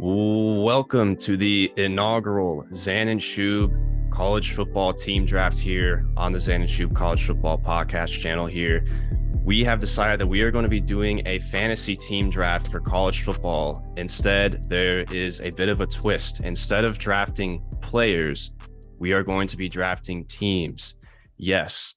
Welcome to the inaugural Xan Shoob college football team draft here on the Xan Shoob college football podcast channel here. We have decided that we are going to be doing a fantasy team draft for college football. Instead, there is a bit of a twist. Instead of drafting players, we are going to be drafting teams. Yes,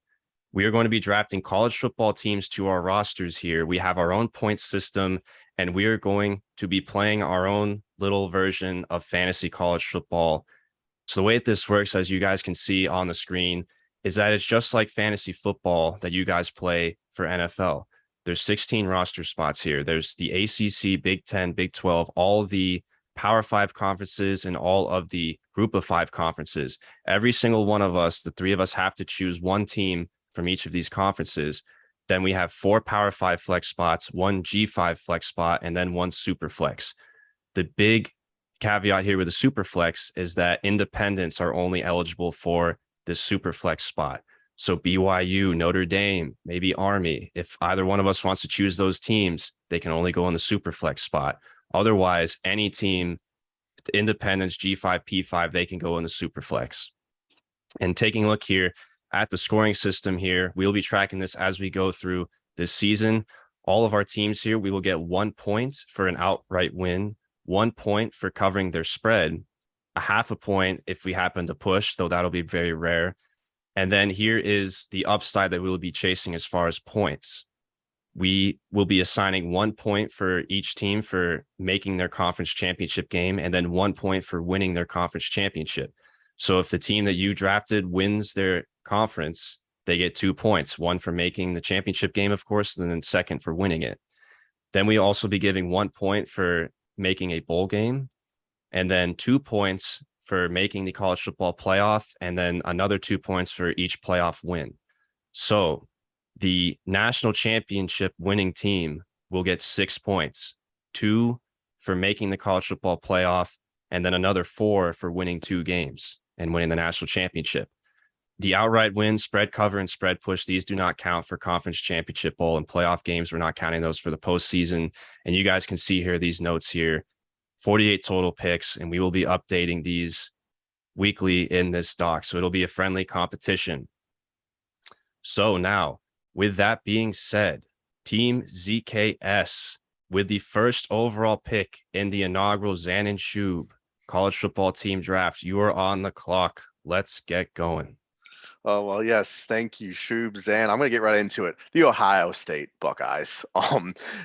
we are going to be drafting college football teams to our rosters here. We have our own point system, and we are going to be playing our own little version of fantasy college football. So the way that this works, as you guys can see on the screen, is that it's just like fantasy football that you guys play for NFL. There's 16 roster spots here. There's the ACC, Big 10, Big 12, all the Power 5 conferences and all of the Group of 5 conferences. Every single one of us, the three of us, have to choose one team from each of these conferences. Then we have 4 Power 5 flex spots, 1 G5 flex spot, and then 1 super flex. The big caveat here with the super flex is that independents are only eligible for this super flex spot. So BYU, Notre Dame, maybe Army, if either one of us wants to choose those teams, they can only go in the super flex spot. Otherwise, any team, independents, G5, P5, they can go in the super flex. And taking a look here at the scoring system here, we'll be tracking this as we go through this season. All of our teams here, we will get 1 point for an outright win, 1 point for covering their spread, a half a point if we happen to push, though that'll be very rare. And then here is the upside that we will be chasing as far as points. We will be assigning 1 point for each team for making their conference championship game, and then 1 point for winning their conference championship. So if the team that you drafted wins their conference, they get 2 points, one for making the championship game, of course, and then second for winning it. Then we also be giving 1 point for making a bowl game, and then 2 points for making the college football playoff, and then another 2 points for each playoff win. So the national championship winning team will get 6 points, 2 for making the college football playoff, and then another 4 for winning 2 games and winning the national championship. The outright win, spread cover, and spread push, these do not count for conference championship bowl and playoff games. We're not counting those for the postseason. And you guys can see here, these notes here, 48 total picks, and we will be updating these weekly in this doc. So it'll be a friendly competition. So now, with that being said, Team ZKS, with the first overall pick in the inaugural Xan Shoob college football team draft, you are on the clock. Let's get going. Oh, well, yes. Thank you, Shoob, Xan. I'm going to get right into it. The Ohio State Buckeyes.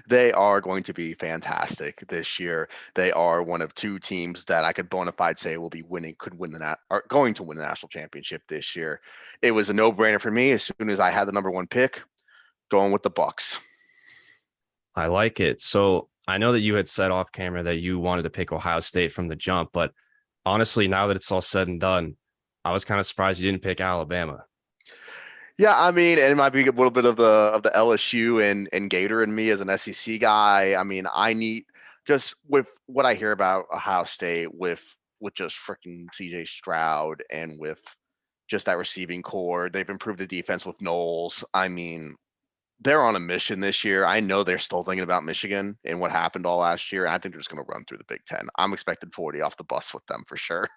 They are going to be fantastic this year. They are one of 2 teams that I could bona fide say will be are going to win the national championship this year. It was a no-brainer for me as soon as I had the number 1 pick, going with the Bucks. I like it. So I know that you had said off camera that you wanted to pick Ohio State from the jump, but honestly, now that it's all said and done, I was kind of surprised you didn't pick Alabama. Yeah, I mean, it might be a little bit of the LSU and Gator in me as an SEC guy. I mean, I need just with what I hear about Ohio State with just freaking CJ Stroud and with just that receiving core. They've improved the defense with Knowles. I mean, they're on a mission this year. I know they're still thinking about Michigan and what happened all last year. I think they're just going to run through the Big Ten. I'm expecting 40 off the bus with them for sure.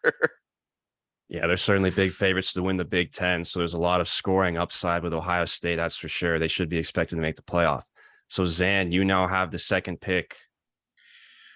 Yeah, they're certainly big favorites to win the Big Ten. So there's a lot of scoring upside with Ohio State. That's for sure. They should be expected to make the playoff. So Xan, you now have the second pick.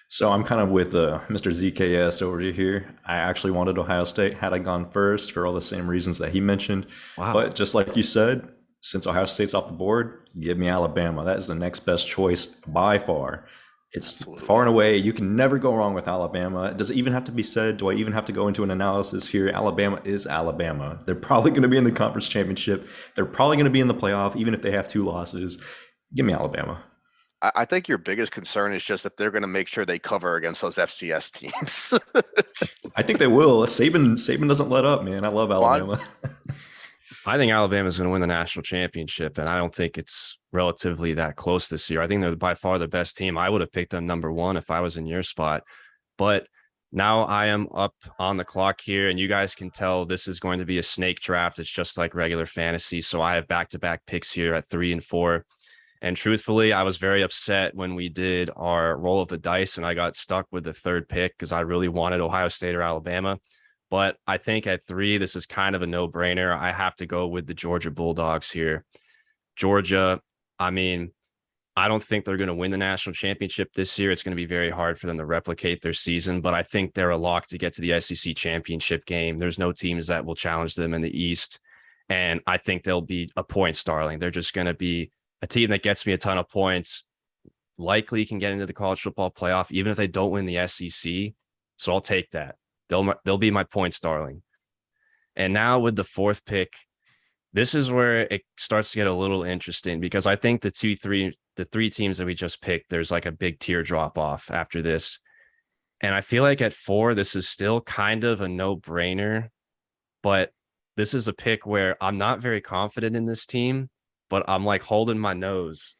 So I'm kind of with Mr. ZKS over here. I actually wanted Ohio State had I gone first for all the same reasons that he mentioned. Wow. But just like you said, since Ohio State's off the board, give me Alabama. That is the next best choice by far. It's Absolutely. Far and away. You can never go wrong with Alabama. Does it even have to be said? Do I even have to go into an analysis here? Alabama is Alabama. They're probably going to be in the conference championship. They're probably going to be in the playoff, even if they have 2 losses. Give me Alabama. I think your biggest concern is just that they're going to make sure they cover against those FCS teams. I think they will. Saban doesn't let up, man. I love Alabama. I think Alabama is going to win the national championship, and I don't think it's relatively that close this year. I think they're by far the best team. I would have picked them number 1 if I was in your spot. But now I am up on the clock here, and you guys can tell this is going to be a snake draft. It's just like regular fantasy. So I have back-to-back picks here at 3 and 4. And truthfully, I was very upset when we did our roll of the dice and I got stuck with the third pick because I really wanted Ohio State or Alabama. But I think at 3, this is kind of a no-brainer. I have to go with the Georgia Bulldogs here. Georgia, I mean, I don't think they're going to win the national championship this year. It's going to be very hard for them to replicate their season, but I think they're a lock to get to the SEC championship game. There's no teams that will challenge them in the East. And I think they'll be a points darling. They're just going to be a team that gets me a ton of points, likely can get into the college football playoff, even if they don't win the SEC. So I'll take that. They'll be my points darling. And now with the 4th pick, this is where it starts to get a little interesting because I think the 3 teams that we just picked, there's like a big tier drop off after this. And I feel like at 4, this is still kind of a no-brainer, but this is a pick where I'm not very confident in this team, but I'm like holding my nose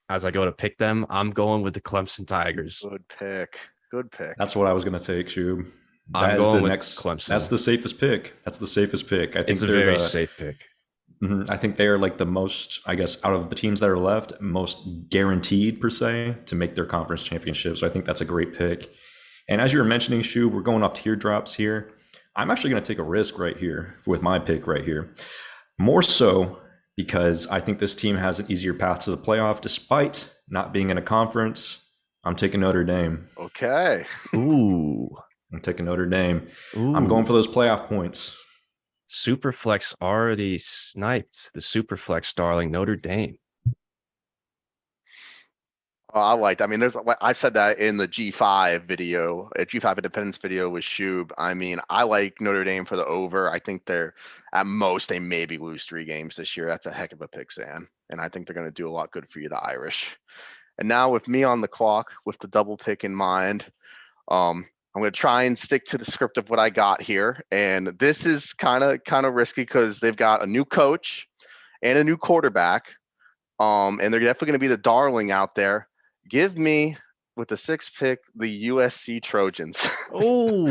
as I go to pick them. I'm going with the Clemson Tigers. Good pick. That's what I was going to take, Shoob. I'm going with Clemson. That's the safest pick. I think it's a very safe pick. I think they're like the most, I guess, out of the teams that are left, most guaranteed per se to make their conference championship. So I think that's a great pick. And as you were mentioning, Shoob, we're going off teardrops here. I'm actually going to take a risk right here with my pick right here. More so because I think this team has an easier path to the playoff despite not being in a conference. I'm taking Notre Dame. Okay. Ooh. I'm taking Notre Dame. Ooh. I'm going for those playoff points. Superflex already sniped the Superflex darling Notre Dame. I mean, I said that in the G5 video, G5 Independence video with Shoob. I mean, I like Notre Dame for the over. I think at most, they maybe lose 3 games this year. That's a heck of a pick, Xan. And I think they're going to do a lot good for you, the Irish. And now with me on the clock, with the double pick in mind, I'm going to try and stick to the script of what I got here. And this is kind of risky because they've got a new coach and a new quarterback. And they're definitely going to be the darling out there. Give me, with the 6th pick, the USC Trojans. Oh.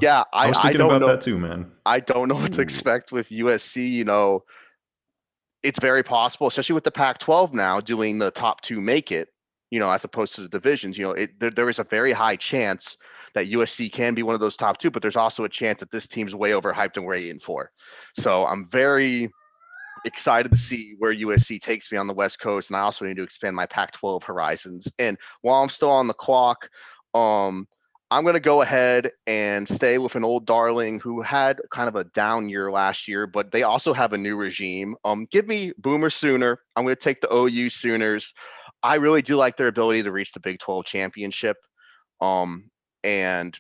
Yeah, I was thinking about that too, man. I don't know what to expect with USC. You know, it's very possible, especially with the Pac-12 now doing the top 2 make it, you know, as opposed to the divisions. You know, there is a very high chance that USC can be one of those top 2, but there's also a chance that this team's way overhyped and way in for. So I'm very excited to see where USC takes me on the West Coast, and I also need to expand my Pac-12 horizons. And while I'm still on the clock, I'm going to go ahead and stay with an old darling who had kind of a down year last year, but they also have a new regime. Give me Boomer Sooner. I'm going to take the OU Sooners. I really do like their ability to reach the Big 12 championship. And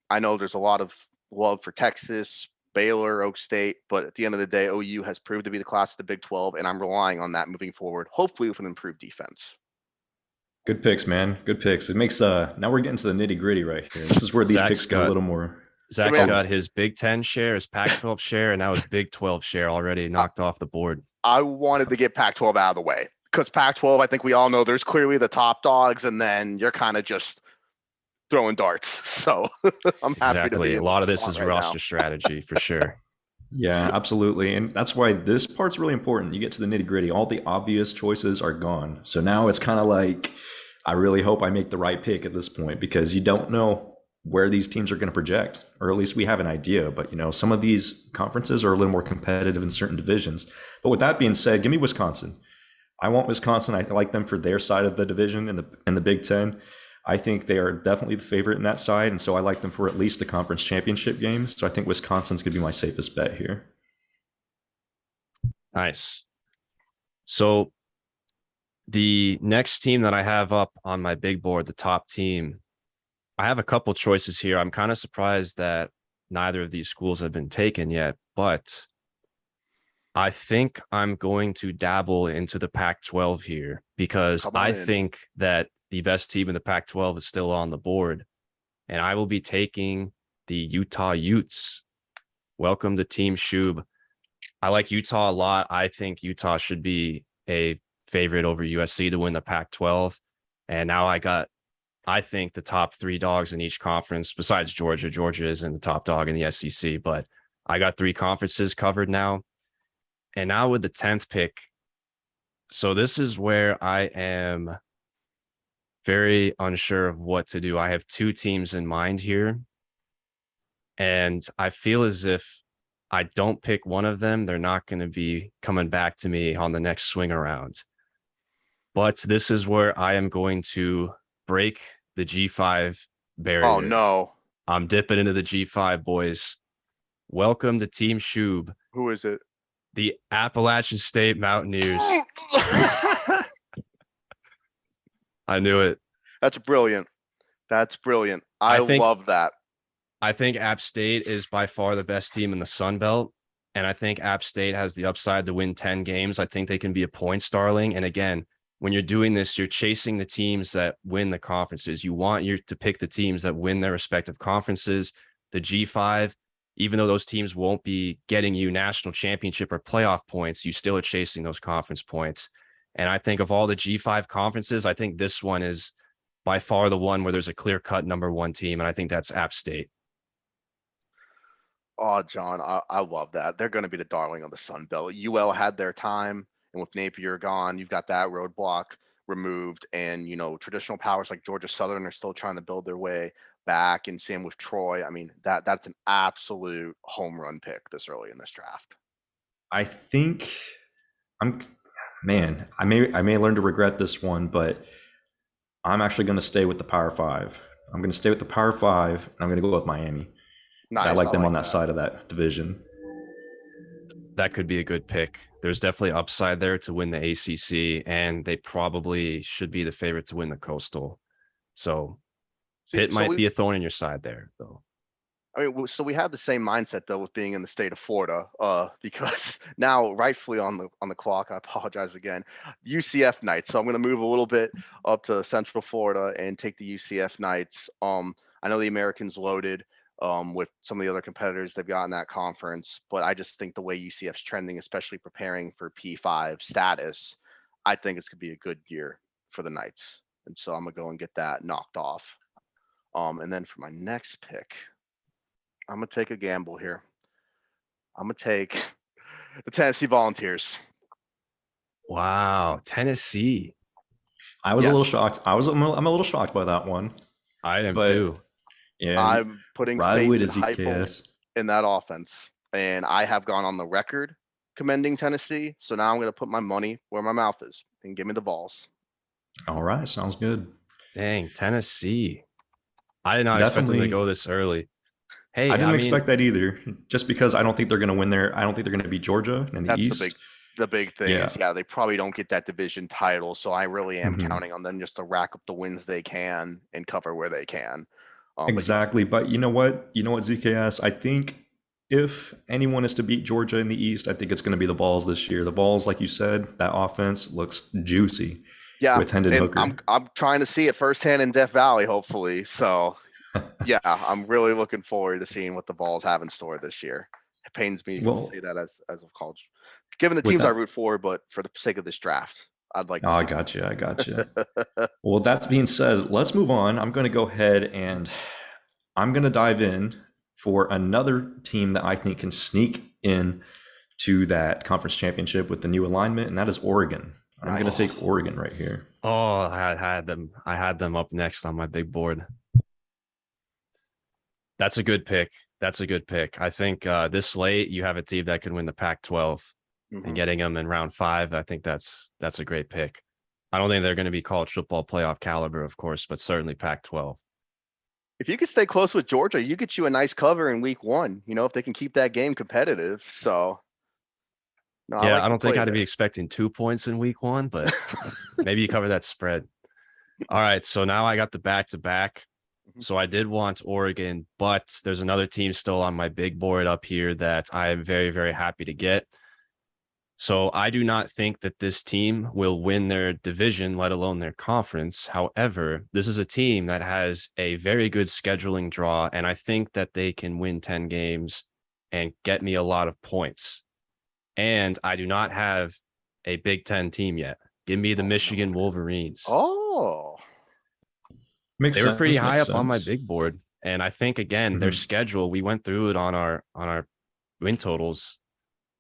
I know there's a lot of love for Texas, Baylor, Oak State, but at the end of the day, OU has proved to be the class of the Big 12, and I'm relying on that moving forward, hopefully with an improved defense. Good picks, man. Good picks. It makes now we're getting to the nitty gritty right here. This is where these picks get a little more. Zach's got his Big 10 share, his Pac-12 share, and now his Big 12 share already knocked off the board. I wanted to get Pac-12 out of the way because Pac-12, I think we all know there's clearly the top dogs, and then you're kind of just throwing darts. So I'm happy exactly. to be a lot of this is roster strategy for sure. Yeah, absolutely. And that's why this part's really important. You get to the nitty gritty. All the obvious choices are gone. So now it's kind of like, I really hope I make the right pick at this point because you don't know where these teams are going to project, or at least we have an idea. But, you know, some of these conferences are a little more competitive in certain divisions. But with that being said, give me Wisconsin. I want Wisconsin. I like them for their side of the division in the Big Ten. I think they are definitely the favorite in that side, and so I like them for at least the conference championship games. So I think Wisconsin's going to be my safest bet here. Nice. So the next team that I have up on my big board, the top team, I have a couple choices here. I'm kind of surprised that neither of these schools have been taken yet, but I think I'm going to dabble into the Pac-12 here because I think that the best team in the Pac-12 is still on the board, and I will be taking the Utah Utes. Welcome to Team Shoob. I like Utah a lot. I think Utah should be a favorite over USC to win the Pac-12. And now I think the top 3 dogs in each conference, besides Georgia. Georgia isn't the top dog in the SEC, but I got 3 conferences covered now. And now with the 10th pick, So this is where I am very unsure of what to do. I have two teams in mind here, and I feel as if I don't pick one of them, they're not going to be coming back to me on the next swing around. But this is where I am going to break the G5 Oh barrier. no. I'm dipping into the G5, boys. Welcome to Team Shoob, Who is it? the Appalachian State Mountaineers. I knew it. That's brilliant. That's brilliant. I I think love that. I think App State is by far the best team in the Sun Belt. And I think App State has the upside to win 10 games. I think they can be a points darling. And again, when you're doing this, you're chasing the teams that win the conferences. You want you to pick the teams that win their respective conferences. The G5, even though those teams won't be getting you national championship or playoff points, you still are chasing those conference points. And I think of all the G5 conferences, I think this one is by far the one where there's a clear-cut number one team. And I think that's App State. Oh, John, I love that. They're going to be the darling of the Sun Belt. UL had their time, and with Napier gone, you've got that roadblock removed. And, traditional powers like Georgia Southern are still trying to build their way back, and same with Troy. I mean, that's an absolute home run pick this early in this draft. I think I'm man, I may learn to regret this one, but I'm actually going to stay with the Power 5. I'm going to stay with the Power 5, and I'm going to go with Miami. Nice. I like them on that side of that division. That could be a good pick. There's definitely upside there to win the ACC, and they probably should be the favorite to win the Coastal. So Pitt might be a thorn in your side there, though. I mean, so we have the same mindset though with being in the state of Florida, because now rightfully on the clock. I apologize again. UCF Knights. So I'm going to move a little bit up to Central Florida and take the UCF Knights. I know the Americans loaded with some of the other competitors they've got in that conference, but I just think the way UCF's trending, especially preparing for P5 status, I think it's going to be a good year for the Knights, and so I'm gonna go and get that knocked off. And then for my next pick, I'm going to take a gamble here. I'm going to take the Tennessee Volunteers. Wow, Tennessee. I was a little shocked. I'm a little shocked by that one. I am too. Yeah, I'm putting faith and hype in that offense, and I have gone on the record commending Tennessee. So now I'm going to put my money where my mouth is and give me the balls. All right, sounds good. Dang, Tennessee. I did not expect them to go this early. Hey, I didn't expect that either. Just because I don't think they're going to win there. I don't think they're going to beat Georgia in the East. The big thing is, they probably don't get that division title. So I really am counting on them just to rack up the wins they can and cover where they can. Exactly. But you know what? ZKS? I think if anyone is to beat Georgia in the East, I think it's going to be the Vols this year. The Vols, like you said, that offense looks juicy. Yeah, with Hendon Hooker. I'm trying to see it firsthand in Death Valley, hopefully. So, yeah, I'm really looking forward to seeing what the Vols have in store this year. It pains me to say that as of college, given the teams I root for, but for the sake of this draft, I'd like. I got you. Well, that being said, let's move on. I'm going to go ahead and I'm going to dive in for another team that I think can sneak in to that conference championship with the new alignment, and that is Oregon. I'm going to take Oregon right here. Oh, I had them up next on my big board. That's a good pick. I think this late you have a team that can win the Pac-12, and getting them in round 5. I think that's a great pick. I don't think they're going to be college football playoff caliber, of course, but certainly Pac-12. If you could stay close with Georgia, you get you a nice cover in week 1. If they can keep that game competitive. So. No, I don't think I'd be expecting 2 points in week 1, but maybe you cover that spread. All right, so now I got the back-to-back. So I did want Oregon, but there's another team still on my big board up here that I am very, very happy to get. So I do not think that this team will win their division, let alone their conference. However, this is a team that has a very good scheduling draw, and I think that they can win 10 games and get me a lot of points. And I do not have a Big Ten team yet. Give me the Michigan Wolverines. Oh, they were pretty high up on my big board, and I think again their schedule. We went through it on our win totals.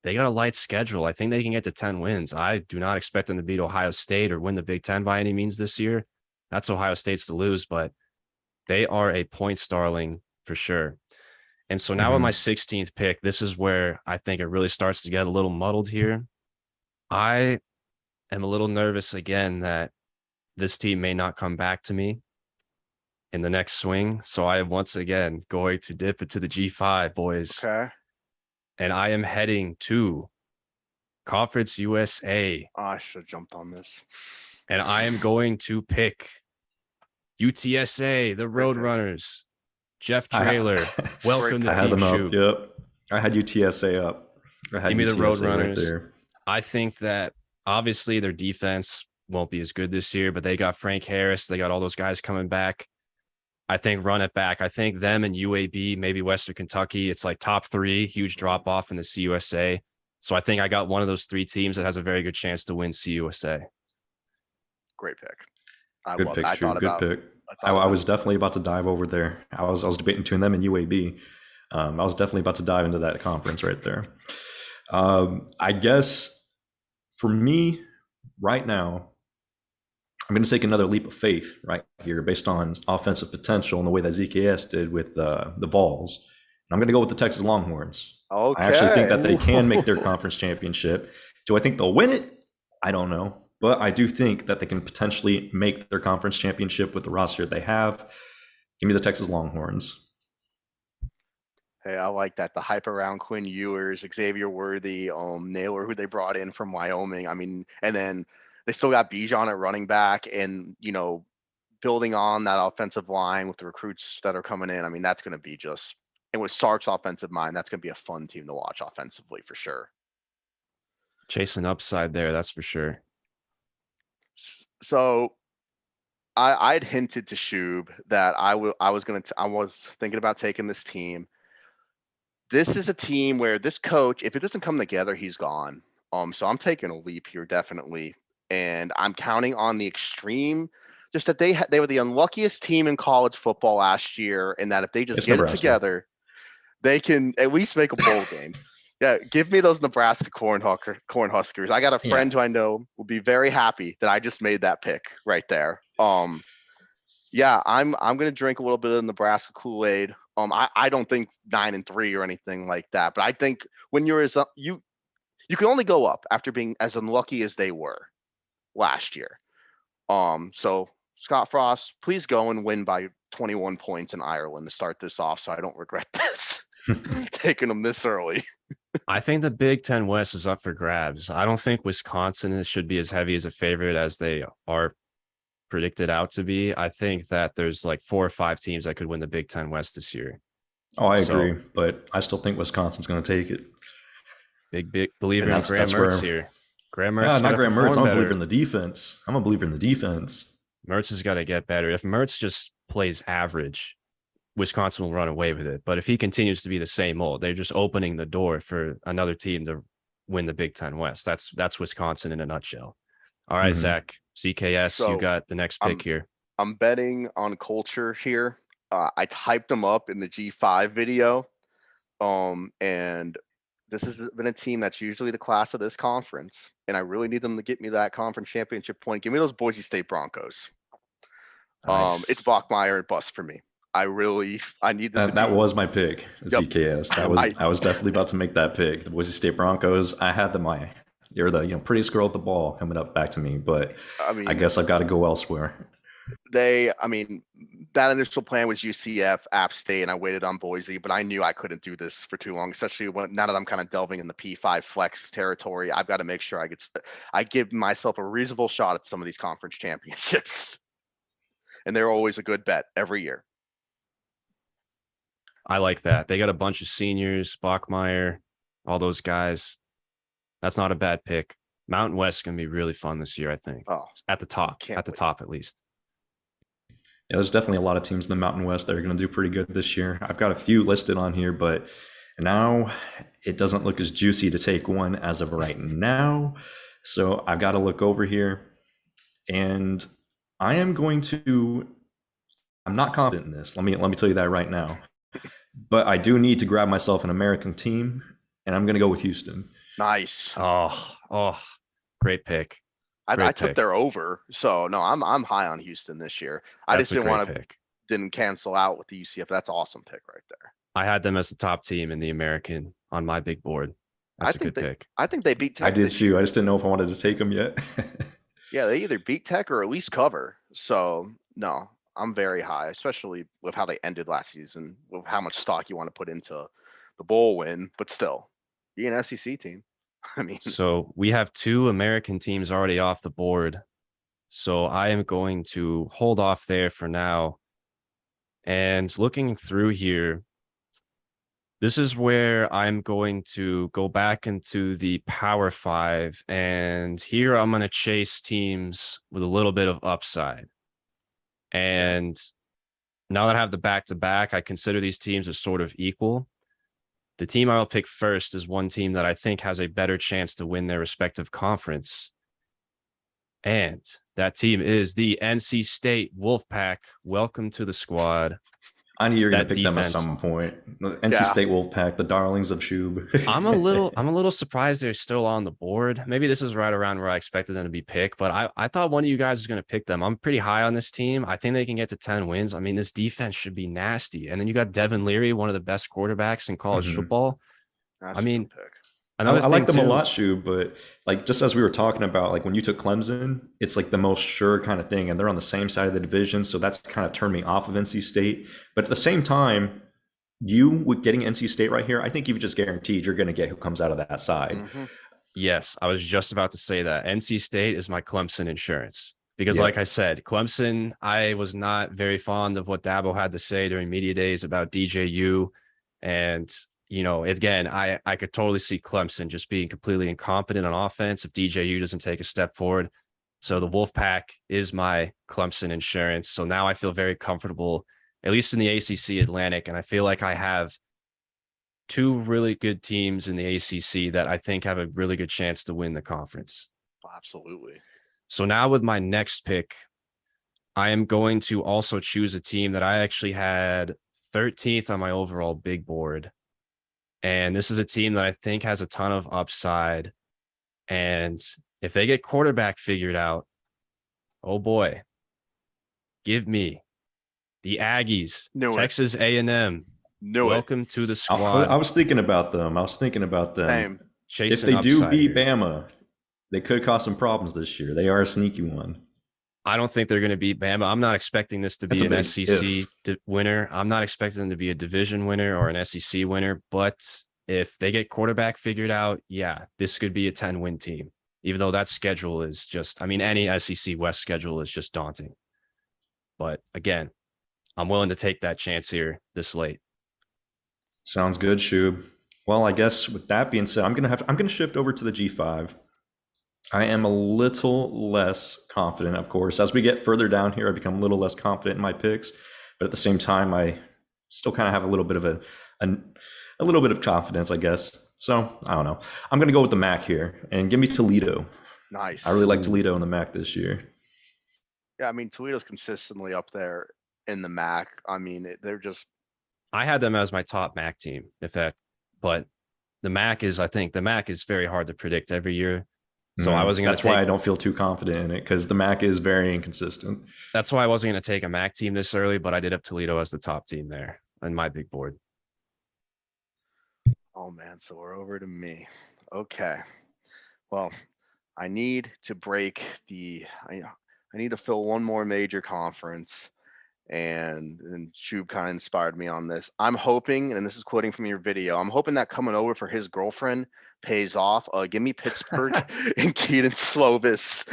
they got a light schedule. I think they can get to 10 wins. I do not expect them to beat Ohio State or win the Big Ten by any means this year. That's Ohio State's to lose, but they are a point starling for sure. And so now with my 16th pick, this is where I think it really starts to get a little muddled here. I am a little nervous again that this team may not come back to me in the next swing. So I am once again going to dip into the G5, boys. Okay. And I am heading to Conference USA. Oh, I should have jumped on this. And I am going to pick UTSA, the Roadrunners. Jeff Traylor, welcome to Team Shoob. Yep. I had UTSA up. Give me the Roadrunners. Right, I think that obviously their defense won't be as good this year, but they got Frank Harris. They got all those guys coming back. I think run it back. I think them and UAB, maybe Western Kentucky, it's like top 3, huge drop off in the CUSA. So I think I got one of those 3 teams that has a very good chance to win CUSA. Great pick. Good pick, Shoob. Good pick. I was definitely about to dive over there. I was debating between them and UAB. I was definitely about to dive into that conference right there. I guess for me right now, I'm going to take another leap of faith right here based on offensive potential and the way that ZKS did with the Vols. And I'm going to go with the Texas Longhorns. Okay. I actually think that they can make their conference championship. Do I think they'll win it? I don't know. But I do think that they can potentially make their conference championship with the roster they have. Give me the Texas Longhorns. Hey, I like that. The hype around Quinn Ewers, Xavier Worthy, Naylor, who they brought in from Wyoming. I mean, and then they still got Bijan at running back, and building on that offensive line with the recruits that are coming in. I mean, that's going to be just, and with Sark's offensive mind, that's going to be a fun team to watch offensively for sure. Chasing upside there, that's for sure. So I'd hinted to Shoob that I was thinking about taking this team. This is a team where this coach, if it doesn't come together, he's gone. So I'm taking a leap here, definitely. And I'm counting on the extreme, just that they were the unluckiest team in college football last year, and that if they just get it together, they can at least make a bowl game. Yeah, give me those Nebraska Cornhuskers. I got a friend who I know will be very happy that I just made that pick right there. Yeah, I'm gonna drink a little bit of Nebraska Kool-Aid. I don't think 9-3 or anything like that, but I think when you're you can only go up after being as unlucky as they were last year. So Scott Frost, please go and win by 21 points in Ireland to start this off, so I don't regret this. Taking them this early. I think the Big Ten West is up for grabs. I don't think Wisconsin should be as heavy as a favorite as they are predicted out to be. I think that there's like 4 or 5 teams that could win the Big Ten West this year. Oh, I agree, but I still think Wisconsin's going to take it. Big believer in Graham Mertz here. Graham Mertz, not Graham Mertz. I'm a believer in the defense. Mertz has got to get better. If Mertz just plays average, Wisconsin will run away with it. But if he continues to be the same old, they're just opening the door for another team to win the Big Ten West. That's Wisconsin in a nutshell. All right, Zach, CKS, so you got the next pick here. I'm betting on culture here. I typed them up in the G5 video. And this has been a team that's usually the class of this conference. And I really need them to get me that conference championship point. Give me those Boise State Broncos. Nice. It's Bachmeier and bust for me. I need them. That was my pick, ZKS. I was definitely about to make that pick. The Boise State Broncos. I had them. They're the prettiest girl at the ball coming up back to me, but I guess I've got to go elsewhere. That initial plan was UCF, App State, and I waited on Boise, but I knew I couldn't do this for too long, especially now that I'm kind of delving in the P5 flex territory. I've got to make sure I give myself a reasonable shot at some of these conference championships, and they're always a good bet every year. I like that. They got a bunch of seniors, Bachmeier, all those guys. That's not a bad pick. Mountain West is going to be really fun this year, I think. Oh, at the top at least. Yeah, there's definitely a lot of teams in the Mountain West that are going to do pretty good this year. I've got a few listed on here, but now it doesn't look as juicy to take one as of right now. So I've got to look over here, and I'm not confident in this. Let me tell you that right now. But I do need to grab myself an American team, and I'm going to go with Houston. Nice. Oh, great pick. I Great took pick. their over, so no, I'm high on Houston this year. I That's just a didn't great want to pick. didn't cancel out with the UCF. That's an awesome pick right there. I had them as the top team in the American on my big board. I That's a think good they pick. I think they beat I Tech did this too. I year. just didn't know if I wanted to take them yet. Yeah, they either beat Tech or at least cover. So no, I'm very high, especially with how they ended last season, with how much stock you want to put into the bowl win. But still, be an SEC team. I mean, So we have two American teams already off the board. So I am going to hold off there for now. And looking through here, this is where I'm going to go back into the Power Five. And here I'm going to chase teams with a little bit of upside. And now that I have the back to back, I consider these teams as sort of equal. The team I'll pick first is one team that I think has a better chance to win their respective conference. And that team is the NC State Wolfpack. Welcome to the squad. I knew you were going That to pick them at defense. some point. NC yeah, State Wolfpack, the darlings of Shoob. I'm a little surprised they're still on the board. Maybe this is right around where I expected them to be picked, but I thought one of you guys was going to pick them. I'm pretty high on this team. I think they can get to 10 wins. I mean, this defense should be nasty. And then you got Devin Leary, one of the best quarterbacks in college Mhm. football. I that's a mean, good pick. another I like thing them a too. lot, Shu, but like just as we were talking about, like when you took Clemson, it's like the most sure kind of thing, and they're on the same side of the division, so that's kind of turned me off of NC State. But at the same time, you with getting NC State right here, I think you've just guaranteed you're going to get who comes out of that side. Mm-hmm. Yes, I was just about to say that. NC State is my Clemson insurance because, Yeah. like I said, Clemson, I was not very fond of what Dabo had to say during media days about DJU. And, you know, again, I could totally see Clemson just being completely incompetent on offense if DJU doesn't take a step forward. So the Wolfpack is my Clemson insurance. So now I feel very comfortable, at least in the ACC Atlantic. And I feel like I have two really good teams in the ACC that I think have a really good chance to win the conference. Absolutely. So now with my next pick, I am going to also choose a team that I actually had 13th on my overall big board. And this is a team that I think has a ton of upside. And if they get quarterback figured out, oh boy, give me the Aggies, Knew it. Texas A&M. Knew Welcome to the I squad. was thinking about them. I was thinking about them. Same. If Chasing they do upside beat here. Bama, they could cause some problems this year. They are a sneaky one. I don't think they're going to beat Bama. I'm not expecting this to That's be a an big SEC winner. I'm not expecting them to be a division winner or an SEC winner. But if they get quarterback figured out, yeah, this could be a 10-win team. Even though that schedule is just, I mean, any SEC West schedule is just daunting. But again, I'm willing to take that chance here this late. Sounds good, Shub. Well, I guess with that being said, I'm gonna shift over to the G5. I am a little less confident, of course. As we get further down here, I become a little less confident in my picks, but at the same time, I still kind of have a little bit of a little bit of confidence, I guess. So I don't know. I'm gonna go with the MAC here and give me Toledo. Nice. I really like Toledo in the MAC this year. Yeah, I mean Toledo's consistently up there in the MAC. I mean they're just. I had them as my top MAC team, but the MAC is, I think the MAC is very hard to predict every year. So I wasn't going to That's why I don't feel too confident in it, because the MAC is very inconsistent. That's why I wasn't going to take a MAC team this early, but I did have Toledo as the top team there on my big board. Oh man, so we're over to me. Okay. Well, I need to break the. I need to fill one more major conference, and Shub kind of inspired me on this. I'm hoping, and this is quoting from your video, I'm hoping that coming over for his girlfriend pays off. Give me Pittsburgh and Keaton Slovis.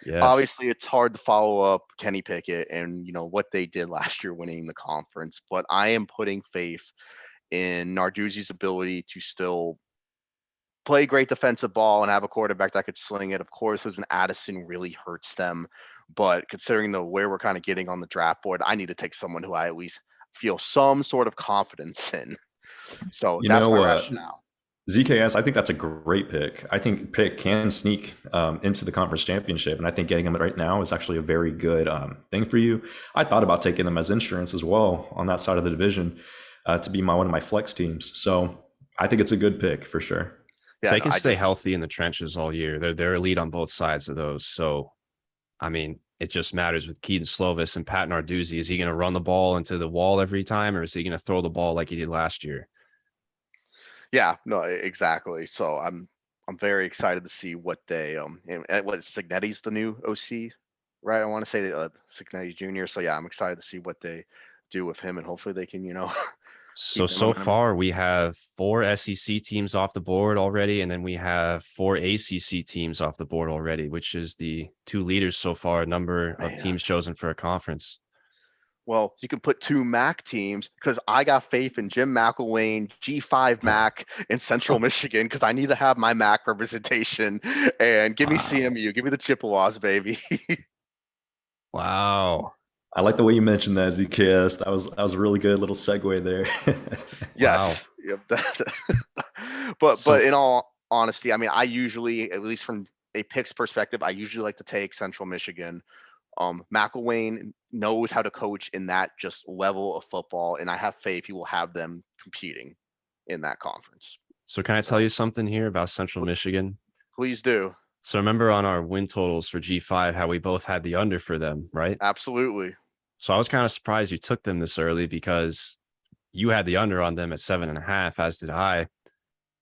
Yes. Obviously, it's hard to follow up Kenny Pickett and what they did last year, winning the conference. But I am putting faith in Narduzzi's ability to still play great defensive ball and have a quarterback that could sling it. Of course, losing Addison really hurts them. But considering where we're kind of getting on the draft board, I need to take someone who I at least feel some sort of confidence in. So that's my rationale. ZKS, I think that's a great pick. I think Pick can sneak into the conference championship, and I think getting them right now is actually a very good thing for you. I thought about taking them as insurance as well on that side of the division to be one of my flex teams. So I think it's a good pick for sure. If Yeah, they no, can I stay just healthy in the trenches all year, they're elite on both sides of those. So I mean, it just matters with Keaton Slovis and Pat Narduzzi. Is he going to run the ball into the wall every time, or is he going to throw the ball like he did last year? yeah, no, exactly. So I'm very excited to see what they and what Signetti's the new OC, right? I want to say Signetti Jr. So yeah, I'm excited to see what they do with him, and hopefully they can So keep their so momentum. far we have 4 SEC teams off the board already, and then we have 4 ACC teams off the board already, which is the two leaders so far, number of Man, teams chosen for a conference. well, you can put two MAC teams because I got faith in Jim McElwain, G5 MAC in Central Michigan because I need to have my MAC representation. And give me Wow. CMU, give me the Chippewas, baby. Wow. I like the way you mentioned that, ZKS. That was a really good little segue there. Wow. Yes. Yep. But So in all honesty, I mean, I usually, at least from a picks perspective, I usually like to take Central Michigan. McElwain knows how to coach in that just level of football, and I have faith he will have them competing in that conference. so can I tell So you something here about Central Michigan? please do. So remember on our win totals for G5 how we both had the under for them, right? Absolutely. So I was kind of surprised you took them this early because you had the under on them at 7.5, as did I.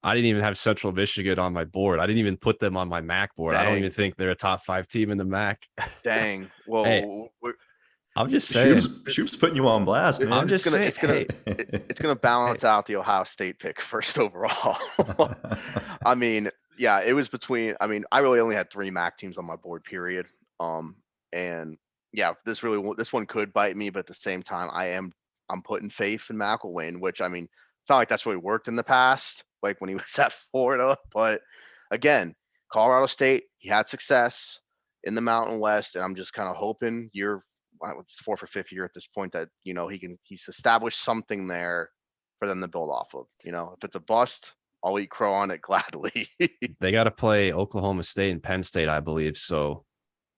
I didn't even have Central Michigan on my board. I didn't even put them on my MAC board. I don't even Dang. think they're a top 5 team in the MAC. Dang. Hey, Well, I'm just Shoob's, saying. Shoob's putting you on blast, I'm man. just saying. Hey, it's gonna hey, balance out the Ohio State pick first overall. I mean, yeah, it was between. I mean, I really only had three MAC teams on my board. Period. And yeah, this one could bite me, but at the same time, I'm putting faith in McElwain, which I mean, it's not like that's really worked in the past, like when he was at Florida. But again, Colorado State, he had success in the Mountain West, and I'm just kind of hoping it's fourth or fifth year at this point that he's established something there for them to build off of. If it's a bust, I'll eat crow on it gladly. they got to play Oklahoma State and Penn State, I believe. So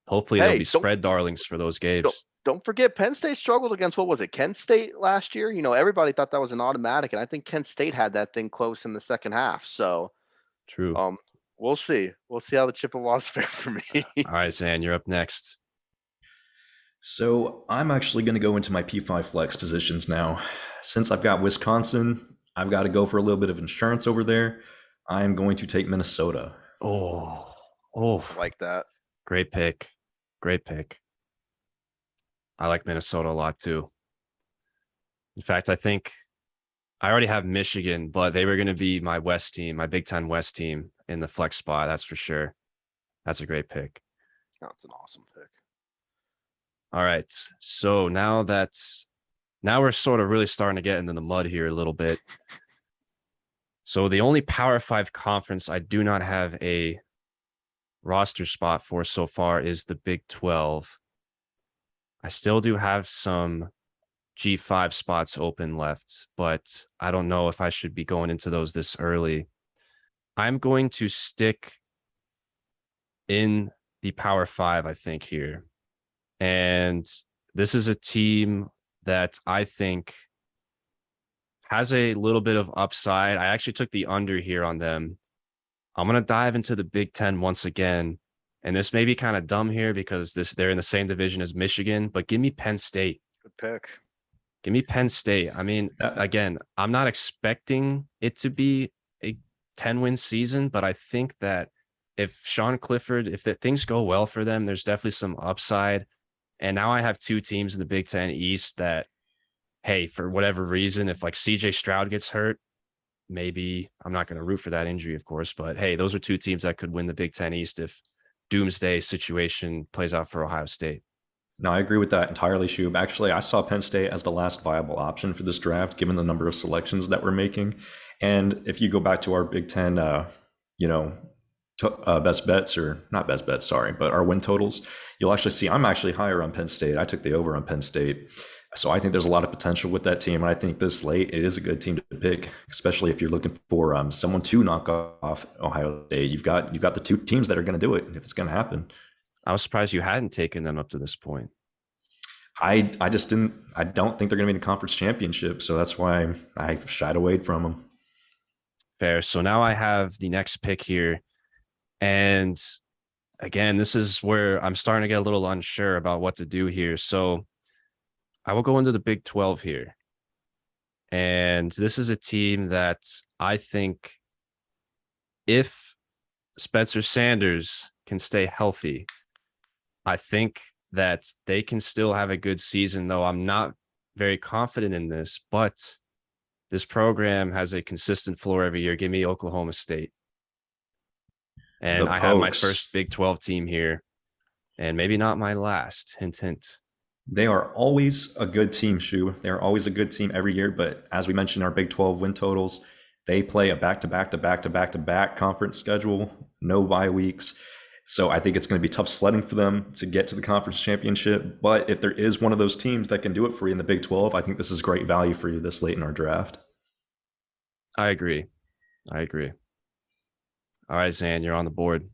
hopefully they'll be Hey, spread darlings for those don't games. don't forget Penn State struggled against what was it, Kent State last year? Everybody thought that was an automatic, and I think Kent State had that thing close in the second half. So True. um, we'll see. We'll see how the Chippewas fare for me. All right, Zan, you're up next. So I'm actually going to go into my P5 flex positions now. Since I've got Wisconsin, I've got to go for a little bit of insurance over there. I'm going to take Minnesota. Oh, I like that. great pick. Great pick. I like Minnesota a lot too. In fact, I think I already have Michigan, but they were going to be my West team, my Big Ten West team in the flex spot. That's for sure. That's a great pick. That's an awesome pick. All right. So now we're sort of really starting to get into the mud here a little bit. So the only Power 5 conference I do not have a roster spot for so far is the Big 12. I still do have some G5 spots open left, but I don't know if I should be going into those this early. I'm going to stick in the Power 5, I think, here. And this is a team that I think has a little bit of upside. I actually took the under here on them. I'm going to dive into the Big Ten once again. And this may be kind of dumb here because they're in the same division as Michigan, but give me Penn State. Good pick. Give me Penn State. I mean, again, I'm not expecting it to be a 10-win season, but I think that if Sean Clifford, if things go well for them, there's definitely some upside. And now I have two teams in the Big Ten East that, hey, for whatever reason, if like CJ Stroud gets hurt, maybe I'm not going to root for that injury, of course. But hey, those are two teams that could win the Big Ten East if doomsday situation plays out for Ohio State. No, I agree with that entirely, Shoob. Actually, I saw Penn State as the last viable option for this draft, given the number of selections that we're making. And if you go back to our Big Ten, best bets, or not best bets, sorry, but our win totals, you'll actually see I'm actually higher on Penn State. I took the over on Penn State. So I think there's a lot of potential with that team. And I think this late, it is a good team to pick, especially if you're looking for someone to knock off Ohio State. You've got the two teams that are going to do it if it's going to happen. I was surprised you hadn't taken them up to this point. I just didn't. I don't think they're going to be in the conference championship, so that's why I shied away from them. Fair. So now I have the next pick here. And again, this is where I'm starting to get a little unsure about what to do here. So I will go into the Big 12 here. And this is a team that I think if Spencer Sanders can stay healthy, I think that they can still have a good season, though I'm not very confident in this, but this program has a consistent floor every year. Give me Oklahoma State. And I have my first Big 12 team here, and maybe not my last. Hint, hint. They are always a good team, Shoob. They're always a good team every year. But as we mentioned, our Big 12 win totals, they play a back-to-back conference schedule, no bye weeks. So I think it's going to be tough sledding for them to get to the conference championship. But if there is one of those teams that can do it for you in the Big 12, I think this is great value for you this late in our draft. I agree. All right, Xan, you're on the board.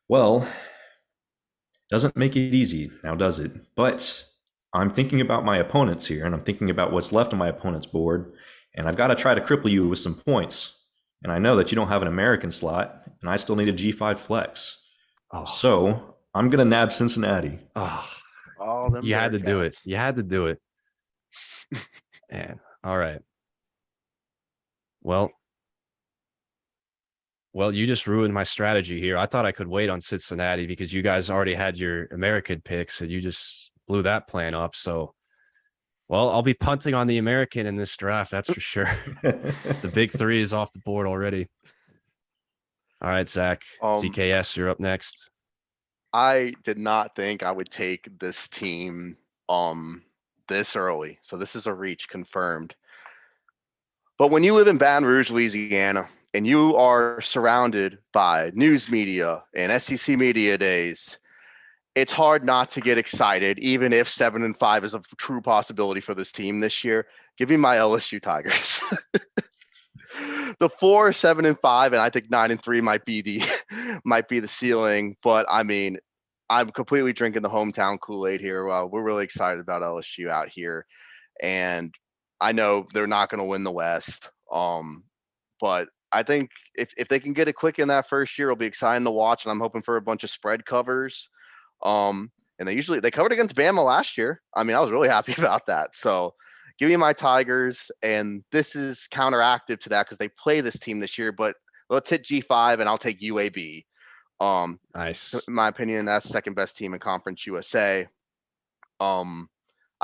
Well, doesn't make it easy now, does it? But I'm thinking about my opponents here, and I'm thinking about what's left on my opponent's board, and I've got to try to cripple you with some points. And I know that you don't have an American slot, and I still need a G5 flex. Oh. So I'm going to nab Cincinnati. You had to do it. You had to do it. Man, all right. Well, you just ruined my strategy here. I thought I could wait on Cincinnati because you guys already had your American picks and you just blew that plan up. So, well, I'll be punting on the American in this draft. That's for sure. The big three is off the board already. All right, Zach, ZKS, you're up next. I did not think I would take this team this early. So this is a reach confirmed. But when you live in Baton Rouge, Louisiana, and you are surrounded by news media and SEC media days, it's hard not to get excited, even if 7-5 is a true possibility for this team this year. Give me my LSU Tigers. The 4, 7-5, and I think 9-3 might be the ceiling. But I mean, I'm completely drinking the hometown Kool-Aid here. We're really excited about LSU out here, and I know they're not going to win the West. But I think if they can get it quick in that first year, it'll be exciting to watch. And I'm hoping for a bunch of spread covers. And they covered against Bama last year. I mean, I was really happy about that. So give me my Tigers. And this is counteractive to that because they play this team this year. But let's hit G5 and I'll take UAB. Nice. In my opinion, that's the second best team in Conference USA.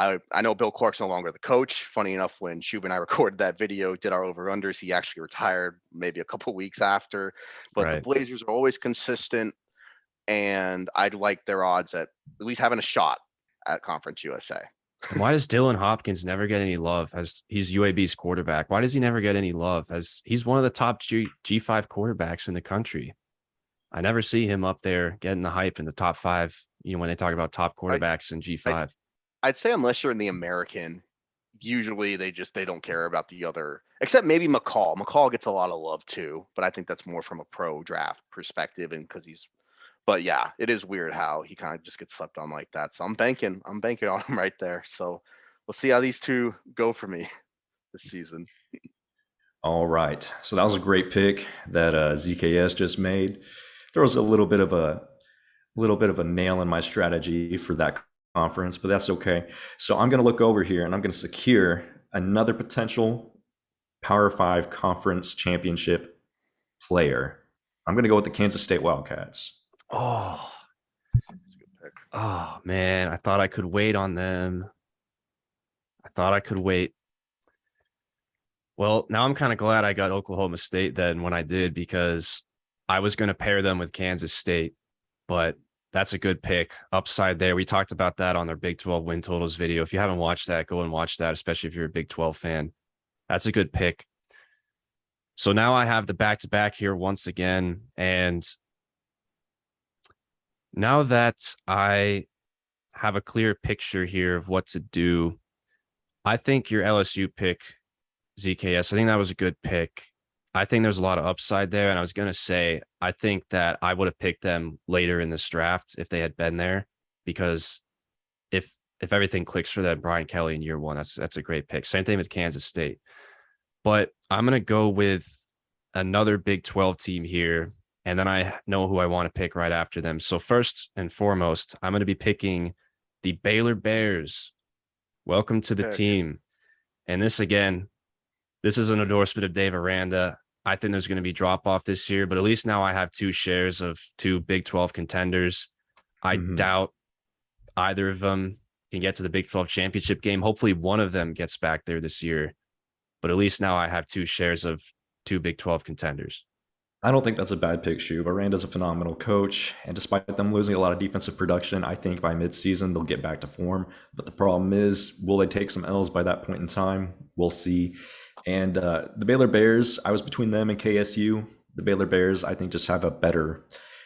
I know Bill Clark's no longer the coach. Funny enough, when Shoob and I recorded that video, did our over-unders, he actually retired maybe a couple weeks after. But The Blazers are always consistent, and I'd like their odds at least having a shot at Conference USA. Why does Dylan Hopkins never get any love as he's UAB's quarterback? Why does he never get any love as he's one of the top G5 quarterbacks in the country? I never see him up there getting the hype in the top 5, when they talk about top quarterbacks in G5. I'd say unless you're in the American, usually they don't care about the other, except maybe McCall. McCall gets a lot of love too, but I think that's more from a pro draft perspective and but yeah, it is weird how he kind of just gets slept on like that. So I'm banking on him right there. So we'll see how these two go for me this season. All right. So that was a great pick that ZKS just made. Throws a little bit of a nail in my strategy for that conference, but that's okay. So I'm going to look over here and I'm going to secure another potential Power 5 conference championship player. I'm going to go with the Kansas State Wildcats. Oh man, I thought I could wait on them. Well, now I'm kind of glad I got Oklahoma State then when I did, because I was going to pair them with Kansas State, but that's a good pick. Upside there. We talked about that on their Big 12 win totals video. If you haven't watched that, go and watch that, especially if you're a Big 12 fan. That's a good pick. So now I have the back-to-back here once again. And now that I have a clear picture here of what to do, I think your LSU pick, ZKS, I think that was a good pick. I think there's a lot of upside there. And I was going to say, I think that I would have picked them later in this draft if they had been there, because if everything clicks for them, Brian Kelly in year one, that's a great pick. Same thing with Kansas State. But I'm going to go with another Big 12 team here, and then I know who I want to pick right after them. So first and foremost, I'm going to be picking the Baylor Bears. Welcome to the team. And this, again, this is an endorsement of Dave Aranda. I think there's going to be drop off this year, but at least now I have 2 shares of 2 Big 12 contenders. I doubt either of them can get to the Big 12 championship game. Hopefully one of them gets back there this year, but at least now I have 2 shares of 2 Big 12 contenders. I don't think that's a bad pick, Shoob. Aranda's a phenomenal coach, and despite them losing a lot of defensive production, I think by midseason they'll get back to form. But the problem is, will they take some L's by that point in time? We'll see. And the Baylor Bears, I was between them and KSU. The Baylor Bears, I think, just have a better,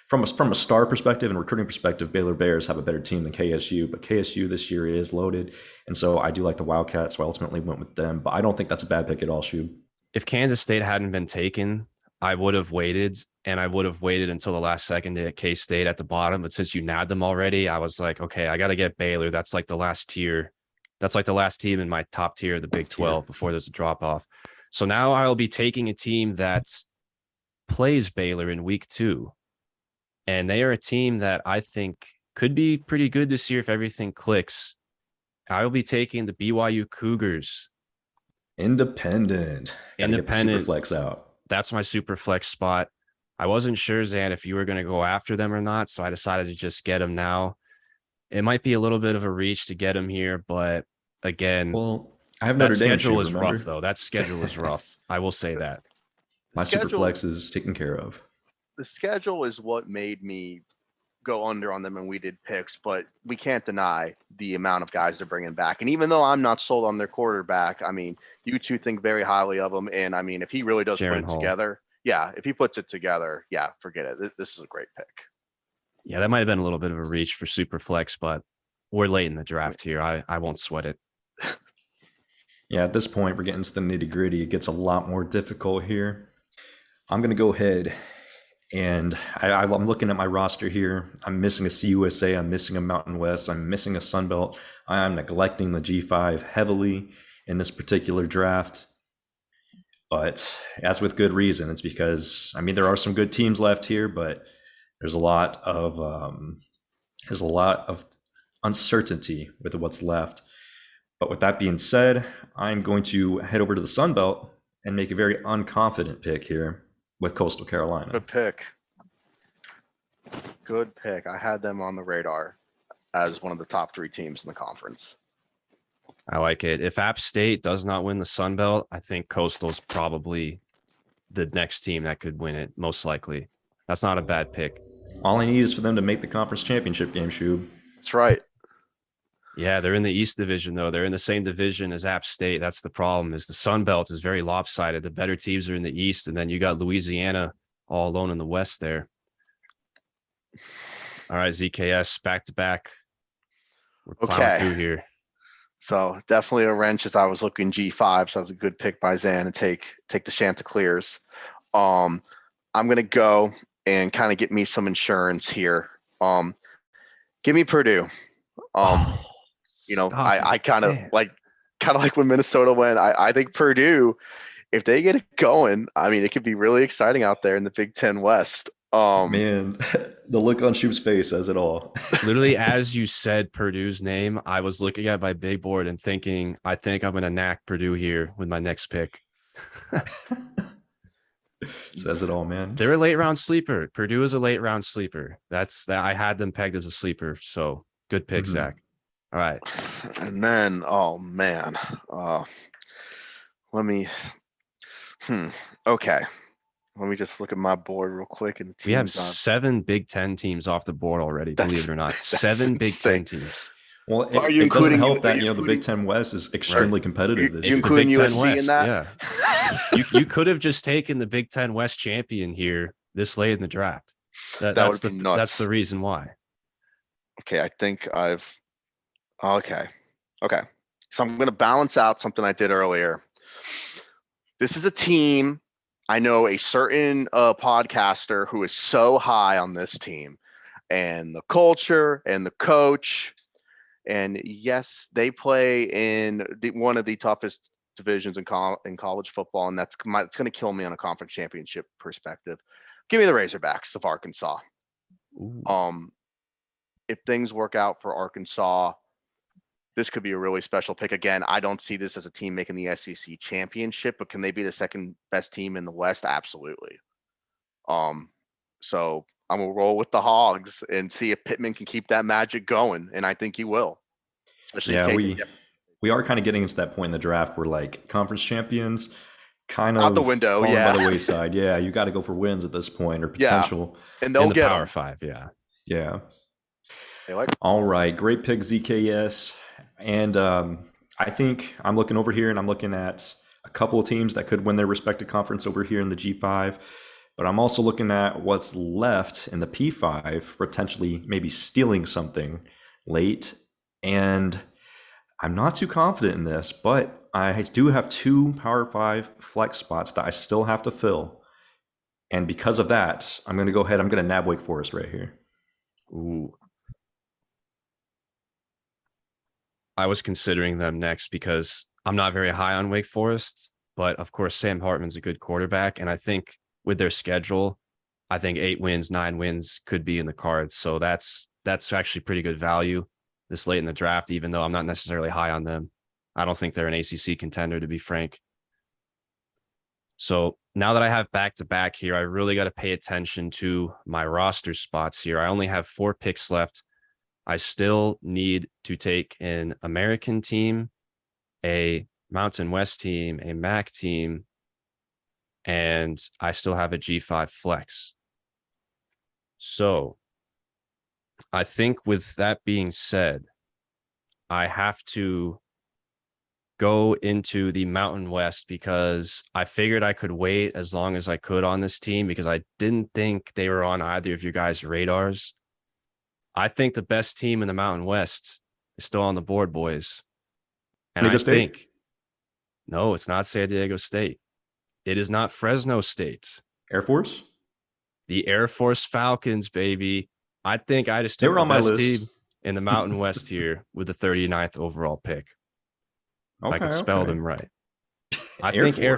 from a star perspective and recruiting perspective, Baylor Bears have a better team than KSU. But KSU this year is loaded, and so I do like the Wildcats, so I ultimately went with them. But I don't think that's a bad pick at all, Shoob. If Kansas State hadn't been taken, I would have waited, and I would have waited until the last second to get K-State at the bottom. But since you nabbed them already, I was like, okay, I got to get Baylor. That's like the last tier. That's like the last team in my top tier of the Big 12 before there's a drop off. So now I'll be taking a team that plays Baylor in week 2. And they are a team that I think could be pretty good this year if everything clicks. I will be taking the BYU Cougars. Independent. Gotta get the super flex out. That's my super flex spot. I wasn't sure, Xan, if you were going to go after them or not, so I decided to just get them now. It might be a little bit of a reach to get them here, but again, well, I have Notre Dame. That schedule is rough, though. That schedule is rough. I will say that. My super flex is taken care of. The schedule is what made me go under on them, and we did picks, but we can't deny the amount of guys they're bringing back. And even though I'm not sold on their quarterback, I mean, you two think very highly of him. And I mean, if he really does put it together, if he puts it together, forget it. This is a great pick. Yeah, that might have been a little bit of a reach for super flex, but we're late in the draft here. I won't sweat it. Yeah, at this point, we're getting to the nitty gritty. It gets a lot more difficult here. I'm going to go ahead. And I'm looking at my roster here. I'm missing a CUSA. I'm missing a Mountain West. I'm missing a Sun Belt. I'm neglecting the G5 heavily in this particular draft. But as with good reason. It's because, I mean, there are some good teams left here, but there's a lot of uncertainty with what's left. But with that being said, I'm going to head over to the Sun Belt and make a very unconfident pick here with Coastal Carolina. Good pick. I had them on the radar as one of the top 3 teams in the conference. I like it. If App State does not win the Sun Belt, I think Coastal's probably the next team that could win it, most likely. That's not a bad pick. All I need is for them to make the conference championship game, Shoob. That's right. Yeah, they're in the East Division, though. They're in the same division as App State. That's the problem, is the Sun Belt is very lopsided. The better teams are in the East, and then you got Louisiana all alone in the West there. All right, ZKS, back-to-back. We're plowing through here. So definitely a wrench as I was looking G5, so that was a good pick by Xan to take the Chanticleers. I'm going to go and kind of get me some insurance here. Give me Purdue. I kind of like when Minnesota went. I think Purdue, if they get it going, I mean, it could be really exciting out there in the Big Ten West. Man, the look on Shoob's face says it all. Literally, as you said Purdue's name, I was looking at my big board and thinking, I think I'm going to knack Purdue here with my next pick. Says it all, man. They're a late round sleeper. Purdue is a late round sleeper. That's that. I had them pegged as a sleeper. So good pick, Zach. All right. And then, oh man, okay. Let me just look at my board real quick. And we have 7 Big Ten teams off the board already, believe it or not. 7 Big Ten teams. Well, it doesn't help that, the Big Ten West is extremely competitive. It's the Big Ten West, yeah. You could have just taken the Big Ten West champion here this late in the draft. That's the reason why. Okay, I think okay. So I'm going to balance out something I did earlier. This is a team. I know a certain podcaster who is so high on this team and the culture and the coach. And yes, they play in one of the toughest divisions in college football, and it's going to kill me on a conference championship perspective. Give me the Razorbacks of Arkansas. Ooh. If things work out for Arkansas, this could be a really special pick. Again, I don't see this as a team making the SEC championship, but can they be the second best team in the West? Absolutely. So I'm gonna roll with the Hogs and see if Pittman can keep that magic going, and I think he will. Especially Yeah, if we are kind of getting into that point in the draft where like conference champions kind out of the window, falling yeah. by the wayside. Yeah, you got to go for wins at this point or Yeah. potential. And they'll In the get Power them. 5, yeah. Yeah. They like All right, great pick, ZKS. And I think I'm looking over here and I'm looking at a couple of teams that could win their respective conference over here in the G5. But I'm also looking at what's left in the P5, potentially maybe stealing something late. And I'm not too confident in this, but I do have 2 Power 5 flex spots that I still have to fill. And because of that, I'm going to go ahead. I'm going to nab Wake Forest right here. Ooh. I was considering them next because I'm not very high on Wake Forest, but of course Sam Hartman's a good quarterback, and I think with their schedule, I think 8 wins, 9 wins could be in the cards. So that's actually pretty good value this late in the draft, even though I'm not necessarily high on them. I don't think they're an ACC contender, to be frank. So now that I have back-to-back here, I really got to pay attention to my roster spots here. I only have 4 picks left. I still need to take an American team, a Mountain West team, a MAC team, and I still have a G5 flex. So I think with that being said, I have to go into the Mountain West because I figured I could wait as long as I could on this team because I didn't think they were on either of your guys' radars. I think the best team in the Mountain West is still on the board, boys. And I think, no, it's not San Diego State. It is not Fresno State. Air Force? The Air Force Falcons, baby. I think I just took the best team in the Mountain West here with the 39th overall pick. If I could spell them right. I think Air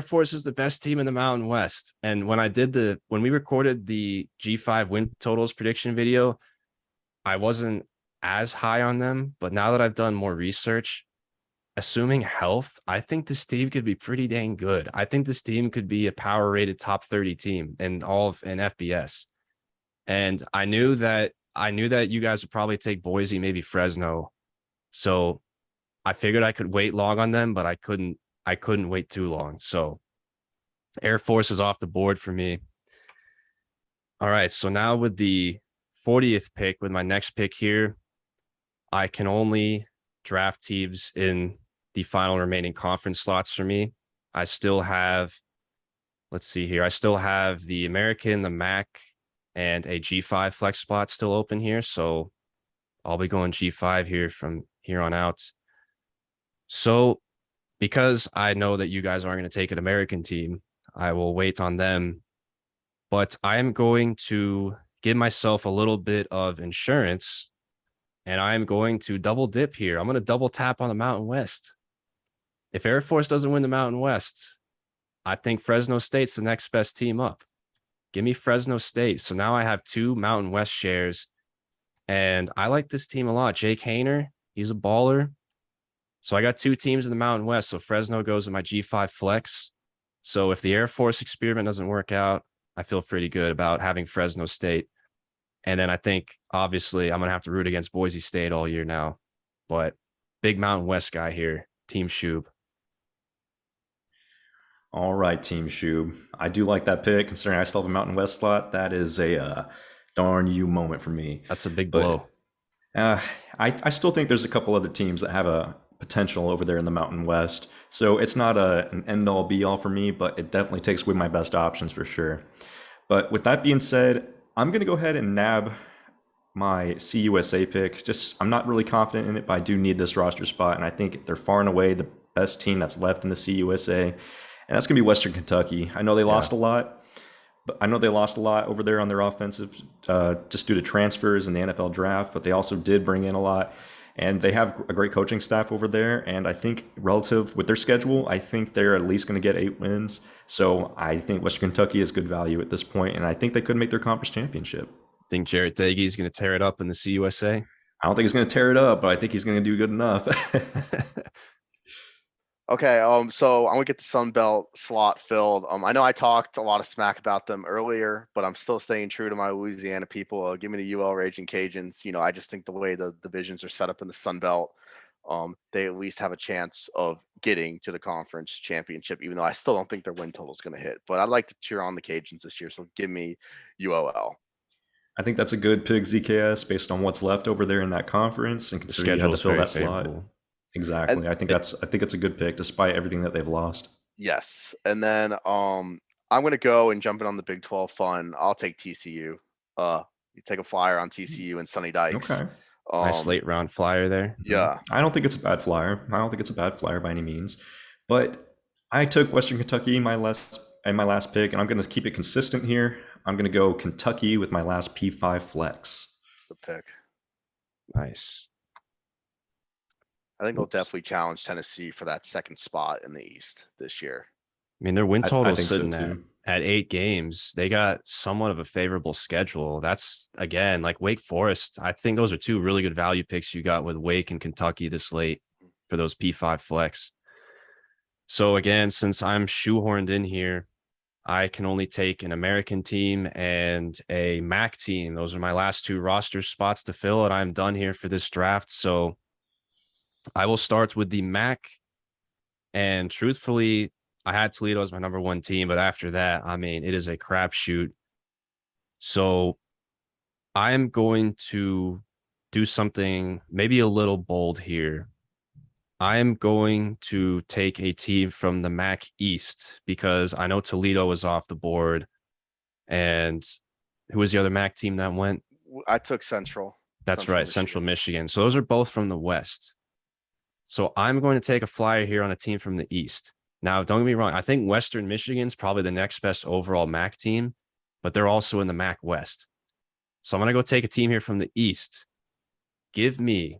Force is the best team in the Mountain West. And when we recorded the G5 win totals prediction video, I wasn't as high on them. But now that I've done more research, assuming health, I think this team could be pretty dang good. I think this team could be a power rated top 30 team in all of an FBS. And I knew that you guys would probably take Boise, maybe Fresno. So I figured I could wait long on them, but I couldn't wait too long. So Air Force is off the board for me. All right. So now with the 40th pick, with my next pick here, I can only draft teams in the final remaining conference slots for me. I still have, let's see here. I still have the American, the MAC, and a G5 flex spot still open here. So I'll be going G5 here from here on out. So because I know that you guys aren't going to take an American team, I will wait on them. But I am going to give myself a little bit of insurance, and I'm going to double dip here. I'm going to double tap on the Mountain West. If Air Force doesn't win the Mountain West, I think Fresno State's the next best team up. Give me Fresno State. So now I have 2 Mountain West shares, and I like this team a lot. Jake Hayner, he's a baller. So I got 2 teams in the Mountain West. So Fresno goes in my G5 flex. So if the Air Force experiment doesn't work out, I feel pretty good about having Fresno State. And then I think, obviously, I'm going to have to root against Boise State all year now. But big Mountain West guy here, Team Shoob. All right, Team Shoob. I do like that pick, considering I still have a Mountain West slot. That is a darn you moment for me. That's a big blow. I still think there's a couple other teams that have a potential over there in the Mountain West. So it's not an end-all be-all for me, but it definitely takes away my best options for sure. But with that being said, I'm going to go ahead and nab my CUSA pick. I'm not really confident in it, but I do need this roster spot, and I think they're far and away the best team that's left in the CUSA, and that's going to be Western Kentucky. I know they lost a lot, but I know they lost a lot over there on their offensive just due to transfers in the NFL draft, but they also did bring in a lot. And they have a great coaching staff over there. And I think relative with their schedule, I think they're at least going to get 8 wins. So I think Western Kentucky is good value at this point, and I think they could make their conference championship. Think Jarrett Dagey is going to tear it up in the CUSA? I don't think he's going to tear it up, but I think he's going to do good enough. Okay, so I'm gonna get the Sun Belt slot filled. I know I talked a lot of smack about them earlier, but I'm still staying true to my Louisiana people. Give me the UL Raging Cajuns. I just think the way the divisions are set up in the Sun Belt, they at least have a chance of getting to the conference championship, even though I still don't think their win total is gonna hit. But I'd like to cheer on the Cajuns this year, so give me UOL. I think that's a good pick, ZKS, based on what's left over there in that conference, and The considering you had schedule to is fill very that slot. favorable. Exactly. And I think it's a good pick, despite everything that they've lost. yes, and then I'm gonna go and jump in on the Big 12 fun. I'll take TCU. You take a flyer on TCU and Sonny Dykes. Okay. Nice late round flyer there. Yeah. I don't think it's a bad flyer. I don't think it's a bad flyer by any means. But I took Western Kentucky my last pick, and I'm going to keep it consistent here. I'm going to go Kentucky with my last P5 flex. The pick. Nice. I think they'll definitely challenge Tennessee for that second spot in the East this year. I mean, their win total is think so sitting too. at 8 games. They got somewhat of a favorable schedule. That's, again, like Wake Forest. I think those are two really good value picks you got with Wake and Kentucky this late for those P5 flex. So, again, since I'm shoehorned in here, I can only take an American team and a MAC team. Those are my last two roster spots to fill, and I'm done here for this draft. So I will start with the MAC. And truthfully, I had Toledo as my number one team, but after that, I mean, it is a crapshoot. So I'm going to do something maybe a little bold here. I am going to take a team from the MAC East because I know Toledo is off the board. And who was the other MAC team that went? I took Central. That's right, Central Michigan. So those are both from the West. So I'm going to take a flyer here on a team from the East. Now, don't get me wrong. I think Western Michigan's probably the next best overall MAC team, but they're also in the MAC West. So I'm going to go take a team here from the East. Give me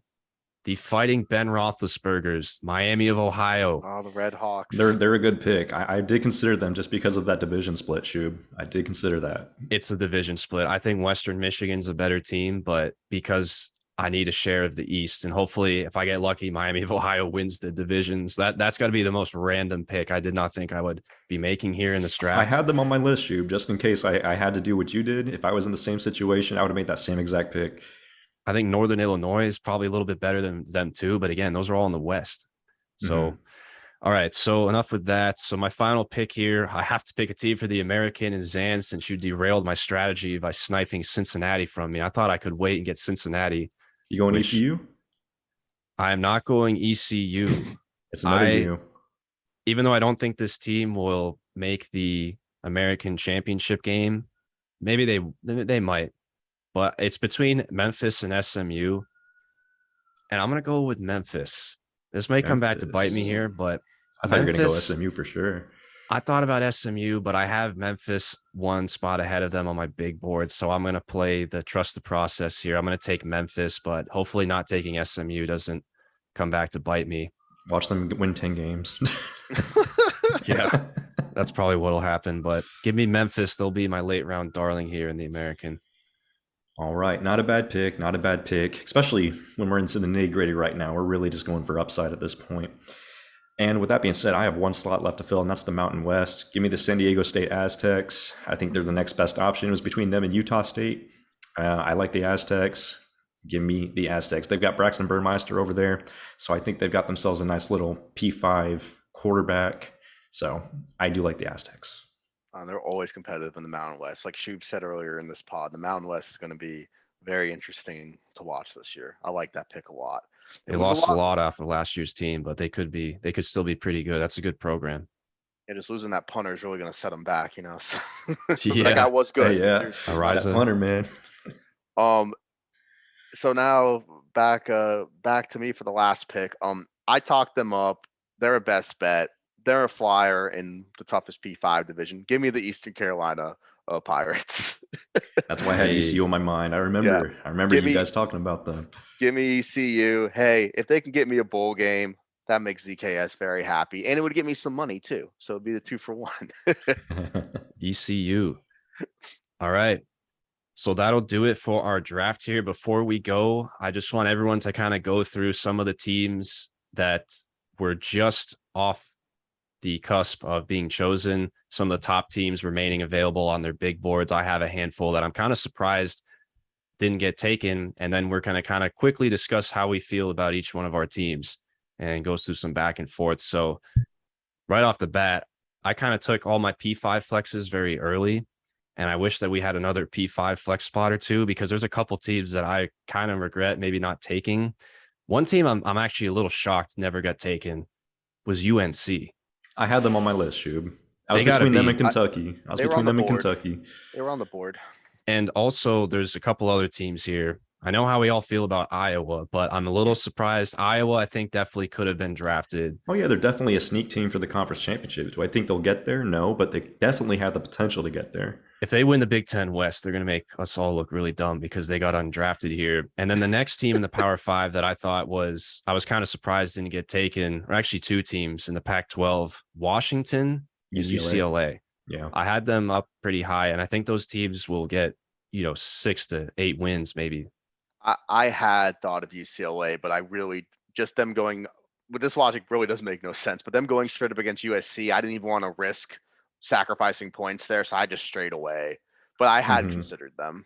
the Fighting Ben Roethlisberger's Miami of Ohio. Oh, the Red Hawks. They're a good pick. I did consider them just because of that division split, Shoob. I did consider that. It's a division split. I think Western Michigan's a better team, but because I need a share of the East, and hopefully if I get lucky, Miami of Ohio wins the divisions. That's got to be the most random pick I did not think I would be making here in this draft. I had them on my list, Shoob, just in case I had to do what you did. If I was in the same situation, I would have made that same exact pick. I think Northern Illinois is probably a little bit better than them too, but again, those are all in the West. So, all right. So enough with that. So my final pick here, I have to pick a team for the American, and Xan, since you derailed my strategy by sniping Cincinnati from me, I thought I could wait and get Cincinnati. You going ECU? I am not going ECU. It's another U. Even though I don't think this team will make the American championship game, maybe they might. But it's between Memphis and SMU. And I'm going to go with Memphis. This may come back to bite me here, but I thought you were going to go SMU for sure. I thought about SMU, but I have Memphis one spot ahead of them on my big board. So I'm going to play the trust the process here. I'm going to take Memphis, but hopefully not taking SMU doesn't come back to bite me. Watch them win 10 games. Yeah, that's probably what will happen. But give me Memphis. They'll be my late round darling here in the American. All right. Not a bad pick. Not a bad pick, especially when we're into the nitty gritty right now. We're really just going for upside at this point. And with that being said, I have one slot left to fill, and that's the Mountain West. Give me the San Diego State Aztecs. I think they're the next best option. It was between them and Utah State. I like the Aztecs. Give me the Aztecs. They've got Braxton Burmeister over there, so I think they've got themselves a nice little P5 quarterback. So I do like the Aztecs. They're always competitive in the Mountain West. Like Shoob said earlier in this pod, the Mountain West is going to be very interesting to watch this year. I like that pick a lot. They lost a lot off of last year's team, but they could still be pretty good. That's a good program. Yeah, just losing that punter is really going to set them back, So, yeah, that guy was good. Yeah, that punter, man. So now back to me for the last pick. I talked them up. They're a best bet. They're a flyer in the toughest P5 division. Give me the Eastern Carolina Pirates. That's why I had Hey, ECU in my mind. I Yeah. remember Give you me guys talking about them. give me ECU. Hey, if they can get me a bowl game, that makes ZKS very happy. And it would get me some money too. So it'd be the 2-for-1. ECU. All right. So that'll do it for our draft here. Before we go, I just want everyone to kind of go through some of the teams that were just off the cusp of being chosen, some of the top teams remaining available on their big boards. I have a handful that I'm kind of surprised didn't get taken. And then we're going to kind of quickly discuss how we feel about each one of our teams and goes through some back and forth. So right off the bat, I kind of took all my P5 flexes very early. And I wish that we had another P5 flex spot or two, because there's a couple teams that I kind of regret maybe not taking. One team I'm actually a little shocked never got taken was UNC. I had them on my list, Shoob. I was They gotta between them be. and Kentucky. I was They were on between the them and board. Kentucky. They were on the board. And also, there's a couple other teams here. I know how we all feel about Iowa, but I'm a little surprised. Iowa, I think, definitely could have been drafted. Oh yeah, they're definitely a sneak team for the conference championship. Do I think they'll get there? No, but they definitely have the potential to get there. If they win the Big Ten West, they're going to make us all look really dumb because they got undrafted here. And then the next team in the Power Five that I was kind of surprised didn't get taken, or actually two teams in the Pac-12, Washington and UCLA. Yeah. I had them up pretty high, and I think those teams will get, 6 to 8 wins maybe. I had thought of UCLA, but I really just them going with this logic really doesn't make no sense. But them going straight up against USC, I didn't even want to risk sacrificing points there, so I just strayed away. But I had considered them.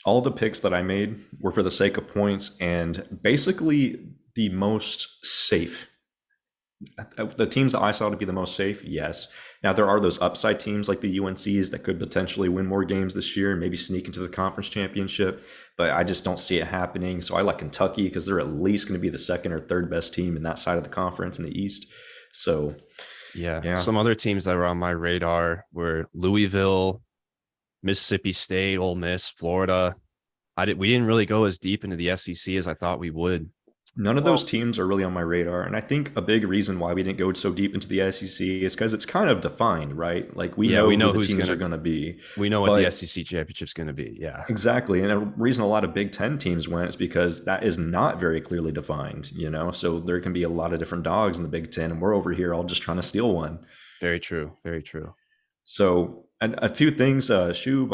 All the picks that I made were for the sake of points and basically the most safe. The teams that I saw to be the most safe, yes. Now, there are those upside teams like the UNCs that could potentially win more games this year and maybe sneak into the conference championship, but I just don't see it happening. So I like Kentucky because they're at least going to be the second or third best team in that side of the conference in the East. So, yeah. Some other teams that were on my radar were Louisville, Mississippi State, Ole Miss, Florida. We didn't really go as deep into the SEC as I thought we would. None of those teams are really on my radar. And I think a big reason why we didn't go so deep into the SEC is because it's kind of defined, right? Like we know who the teams are going to be. We know what the SEC championship's going to be. Yeah, exactly. And a reason a lot of Big Ten teams went is because that is not very clearly defined, So there can be a lot of different dogs in the Big Ten, and we're over here all just trying to steal one. Very true. Very true. So a few things, Shoob,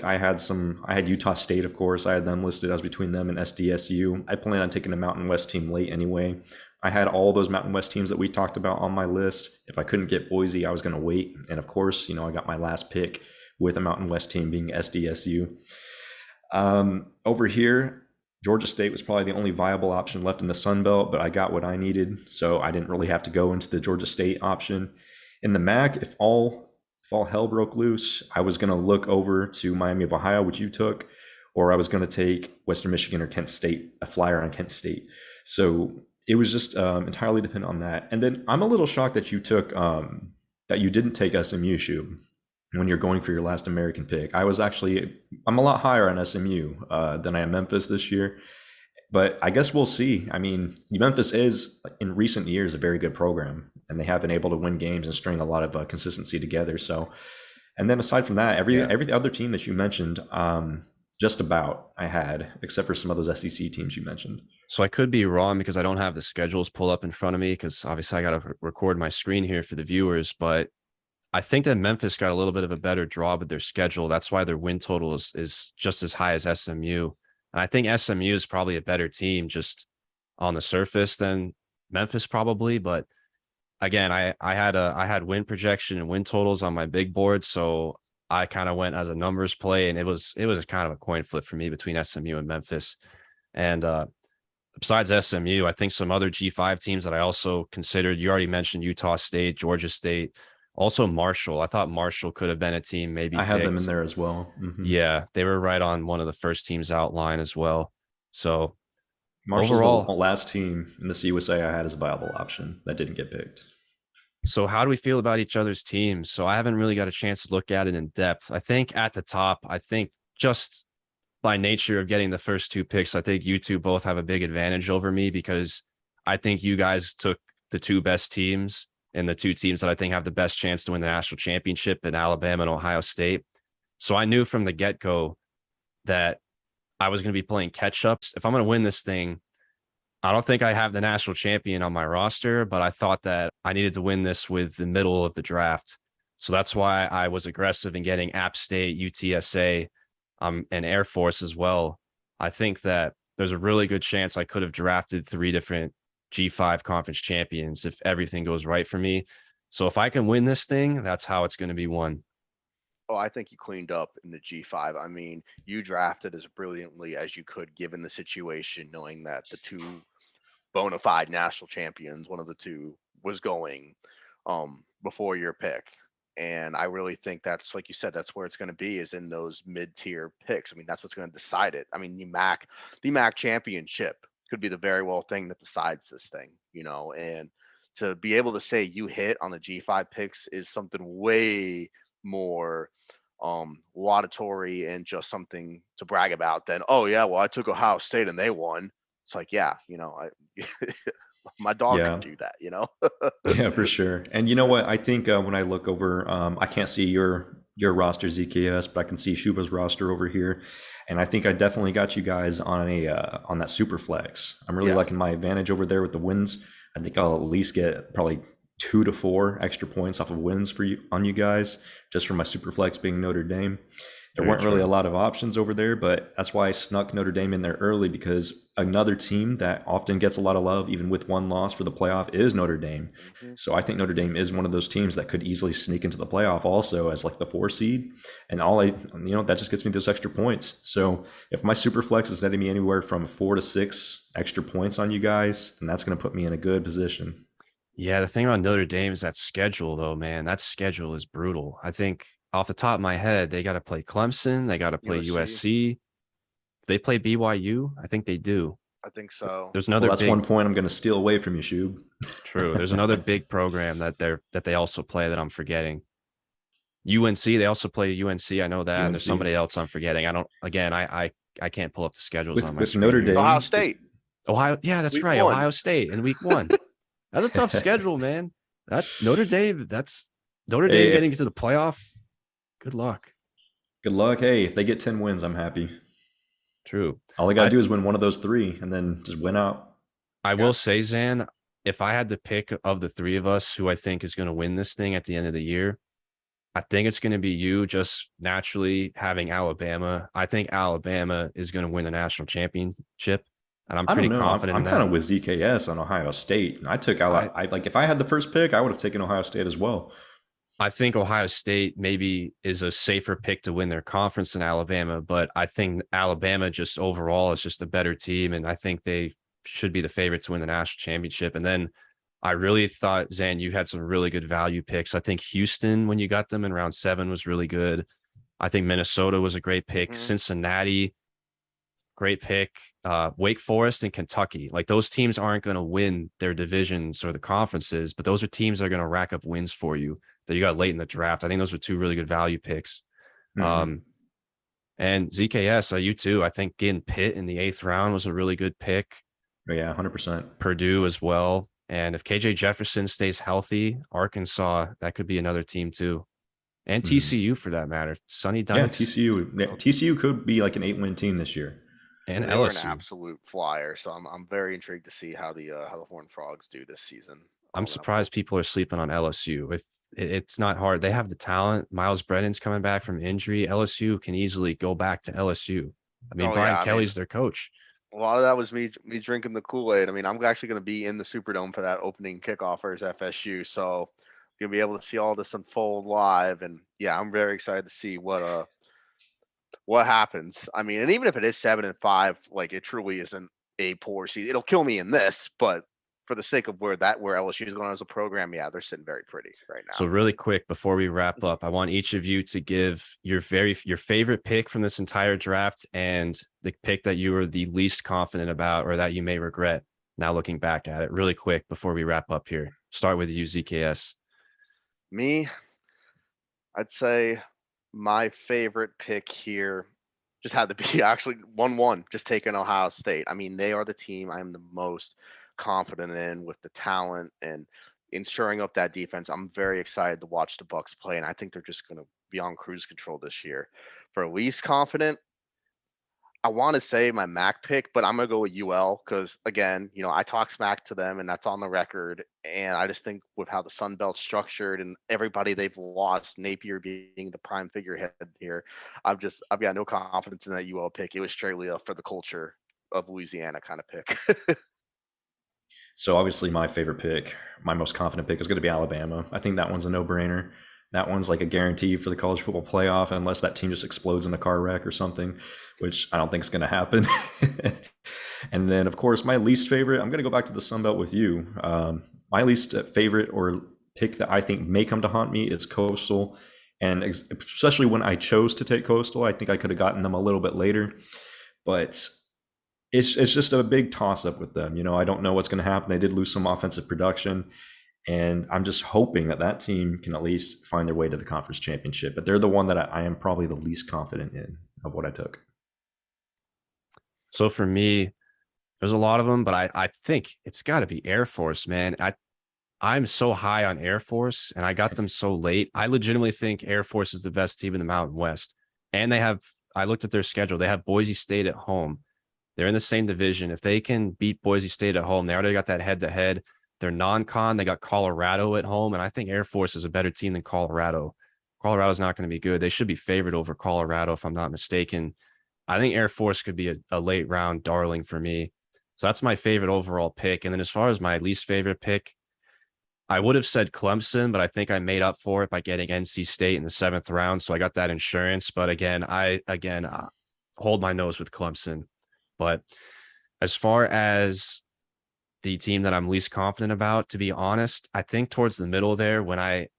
I had Utah State, of course. I had them listed as between them and SDSU. I plan on taking a Mountain West team late anyway. I had all those Mountain West teams that we talked about on my list. If I couldn't get Boise, I was going to wait. And of course, I got my last pick with a Mountain West team being SDSU. Over here, Georgia State was probably the only viable option left in the Sun Belt, but I got what I needed. So I didn't really have to go into the Georgia State option. In the MAC, if all hell broke loose, I was going to look over to Miami of Ohio, which you took, or I was going to take Western Michigan or Kent State, a flyer on Kent State. So it was just entirely dependent on that. And then I'm a little shocked that you took, that you didn't take SMU, Shoob, when you're going for your last American pick. I'm a lot higher on SMU than I am Memphis this year. But I guess we'll see. Memphis is, in recent years, a very good program, and they have been able to win games and string a lot of consistency together. So, and then aside from that, every other team that you mentioned, just about I had, except for some of those SEC teams you mentioned. So I could be wrong because I don't have the schedules pulled up in front of me, because obviously I got to record my screen here for the viewers. But I think that Memphis got a little bit of a better draw with their schedule. That's why their win total is just as high as SMU. And I think SMU is probably a better team just on the surface than Memphis probably. But again, I had win projection and win totals on my big board. So I kind of went as a numbers play, and it was kind of a coin flip for me between SMU and Memphis. And besides SMU, I think some other G5 teams that I also considered, you already mentioned Utah State, Georgia State, also Marshall. I thought Marshall could have been a team maybe I had them in there as well. Mm-hmm. Yeah, they were right on one of the first teams outline as well. So Marshall's the last team in the CUSA I had as a viable option that didn't get picked. So how do we feel about each other's teams? So I haven't really got a chance to look at it in depth. I think at the top, just by nature of getting the first two picks, I think you two both have a big advantage over me, because I think you guys took the two best teams and the two teams that I think have the best chance to win the national championship in Alabama and Ohio State. So I knew from the get-go that I was going to be playing catch-up. If I'm going to win this thing, I don't think I have the national champion on my roster, but I thought that I needed to win this with the middle of the draft. So that's why I was aggressive in getting App State, UTSA, and Air Force as well. I think that there's a really good chance I could have drafted 3 different G5 conference champions if everything goes right for me. So if I can win this thing, that's how it's going to be won. Oh, I think you cleaned up in the G5. I mean, you drafted as brilliantly as you could given the situation, knowing that the two bona fide national champions, one of the two, was going before your pick. And I really think that's, like you said, that's where it's going to be, is in those mid-tier picks. I mean, that's what's going to decide it. I mean, the MAC championship could be the very well thing that decides this thing, and to be able to say you hit on the G5 picks is something way more laudatory and just something to brag about than, oh yeah, well, I took Ohio State and they won. It's like, yeah, my dog Yeah. could do that, Yeah, for sure. And you know what? I think when I look over, I can't see your roster ZKS, but I can see Shuba's roster over here, and I think I definitely got you guys on on that super flex. I'm really liking my advantage over there with the wins. I think I'll at least get probably 2 to 4 extra points off of wins for you on you guys, just for my super flex being Notre Dame. There weren't really a lot of options over there, but that's why I snuck Notre Dame in there early, because another team that often gets a lot of love, even with one loss for the playoff, is Notre Dame. Mm-hmm. So I think Notre Dame is one of those teams that could easily sneak into the playoff also as like the 4 seed. And that just gets me those extra points. So if my super flex is netting me anywhere from 4 to 6 extra points on you guys, then that's going to put me in a good position. Yeah, the thing about Notre Dame is that schedule, though, man. That schedule is brutal. I think off the top of my head, they got to play Clemson. They got to play USC. They play BYU. I think they do. I think so. There's another. That's one point I'm going to steal away from you, Shoob. True. There's another big program that they also play that I'm forgetting. UNC. They also play UNC. I know that. And there's somebody else I'm forgetting. I can't pull up the schedules on my screen. Notre Dame. Ohio State. Ohio. Yeah, that's week right. 1. Ohio State in week 1. That's a tough schedule, man. That's Notre Dame. That's Notre Dame getting into the playoff. Good luck. Good luck. Hey, if they get 10 wins, I'm happy. True. All I got to do is win one of those 3 and then just win out. I will say, Xan, if I had to pick of the 3 of us who I think is going to win this thing at the end of the year, I think it's going to be you, just naturally having Alabama. I think Alabama is going to win the national championship. And I'm pretty confident. I'm kind of with ZKS on Ohio State. I took if I had the first pick, I would have taken Ohio State as well. I think Ohio State maybe is a safer pick to win their conference than Alabama, but I think Alabama just overall is just a better team, and I think they should be the favorite to win the national championship. And then I really thought, Xan, you had some really good value picks. I think Houston, when you got them in round 7, was really good. I think Minnesota was a great pick. Mm-hmm. Cincinnati, great pick. Wake Forest and Kentucky. Like, those teams aren't going to win their divisions or the conferences, but those are teams that are going to rack up wins for you that you got late in the draft. I think those were 2 really good value picks. Mm-hmm. And ZKS, you too. I think getting Pitt in the 8th round was a really good pick. Yeah, 100%. Purdue as well. And if KJ Jefferson stays healthy, Arkansas, that could be another team too. And TCU for that matter. Sonny Dykes. Yeah, TCU could be like an 8-win team this year. And they were an absolute flyer. So I'm very intrigued to see how the Horned Frogs do this season. I'm surprised people are sleeping on LSU. If it's not hard, they have the talent. Miles Brennan's coming back from injury. LSU can easily go back to LSU. I mean, Brian Kelly's their coach. A lot of that was me drinking the Kool-Aid. I mean, I'm actually going to be in the Superdome for that opening kickoff versus FSU. So you'll be able to see all this unfold live. And yeah, I'm very excited to see what happens. I mean, and even if it is 7-5, like, it truly isn't a poor season. It'll kill me in this, but for the sake of where LSU is going as a program, yeah, they're sitting very pretty right now. So really quick, before we wrap up, I want each of you to give your favorite pick from this entire draft and the pick that you were the least confident about or that you may regret now looking back at it. Really quick before we wrap up here. Start with you, ZKS. Me, I'd say my favorite pick here just had to be actually 1-1, just taking Ohio State. I mean, they are the team I'm the most confident in with the talent and in shoring up that defense. I'm very excited to watch the Bucks play, and I think they're just going to be on cruise control this year. For least confident, I want to say my Mac pick, but I'm gonna go with UL because again, I talk smack to them and that's on the record. And I just think with how the Sun Belt's structured and everybody they've lost, Napier being the prime figurehead here, I've got no confidence in that UL pick. It was strictly for the culture of Louisiana kind of pick. So obviously my favorite pick, my most confident pick is going to be Alabama. I think that one's a no-brainer. That one's like a guarantee for the college football playoff, unless that team just explodes in a car wreck or something, which I don't think is going to happen. And then, of course, my least favorite, I'm going to go back to the Sun Belt with you. My least favorite or pick that I think may come to haunt me is Coastal. And especially when I chose to take Coastal, I think I could have gotten them a little bit later. But it's just a big toss-up with them. I don't know what's going to happen. They did lose some offensive production. And I'm just hoping that team can at least find their way to the conference championship. But they're the one that I am probably the least confident in of what I took. So for me, there's a lot of them, but I think it's got to be Air Force, man. I'm so high on Air Force, and I got them so late. I legitimately think Air Force is the best team in the Mountain West. And I looked at their schedule. They have Boise State at home. They're in the same division. If they can beat Boise State at home, they already got that head-to-head. They're non-con. They got Colorado at home, and I think Air Force is a better team than Colorado. Colorado's not going to be good. They should be favored over Colorado, if I'm not mistaken. I think Air Force could be a late round darling for me. So that's my favorite overall pick. And then as far as my least favorite pick, I would have said Clemson, but I think I made up for it by getting NC State in the 7th round. So I got that insurance. But again, I hold my nose with Clemson. But as far as the team that I'm least confident about, to be honest, I think towards the middle there, when I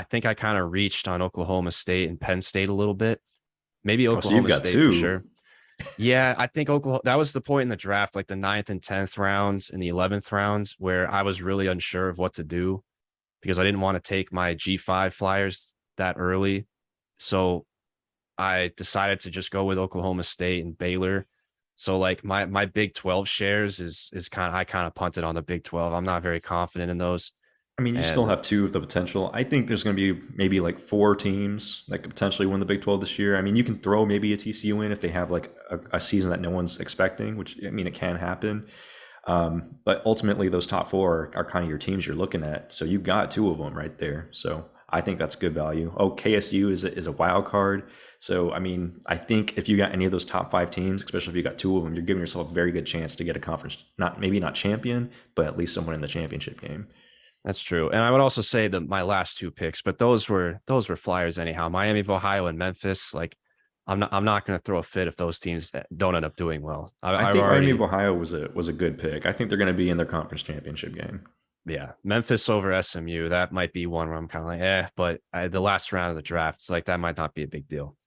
think I kind of reached on Oklahoma State and Penn State a little bit. Maybe Oklahoma State for sure. Yeah, I think Oklahoma, that was the point in the draft, like the 9th and 10th rounds and the 11th rounds, where I was really unsure of what to do because I didn't want to take my G5 Flyers that early. So I decided to just go with Oklahoma State and Baylor. So like my Big 12 shares is I kind of punted on the Big 12. I'm not very confident in those. I mean, you still have two of the potential. I think there's going to be maybe like 4 teams that could potentially win the Big 12 this year. I mean, you can throw maybe a TCU in if they have like a season that no one's expecting, which, I mean, it can happen. But ultimately, those top 4 are kind of your teams you're looking at. So you've got 2 of them right there. So I think that's good value. Oh, KSU is a wild card. So, I mean, I think if you got any of those top 5 teams, especially if you got 2 of them, you're giving yourself a very good chance to get a conference, maybe not champion, but at least someone in the championship game. That's true. And I would also say that my last 2 picks, but those were Flyers anyhow. Miami of Ohio and Memphis. Like, I'm not going to throw a fit if those teams don't end up doing well. I think Miami of Ohio was a good pick. I think they're going to be in their conference championship game. Yeah, Memphis over SMU. That might be one where I'm kind of like, but the last round of the draft, it's like that might not be a big deal.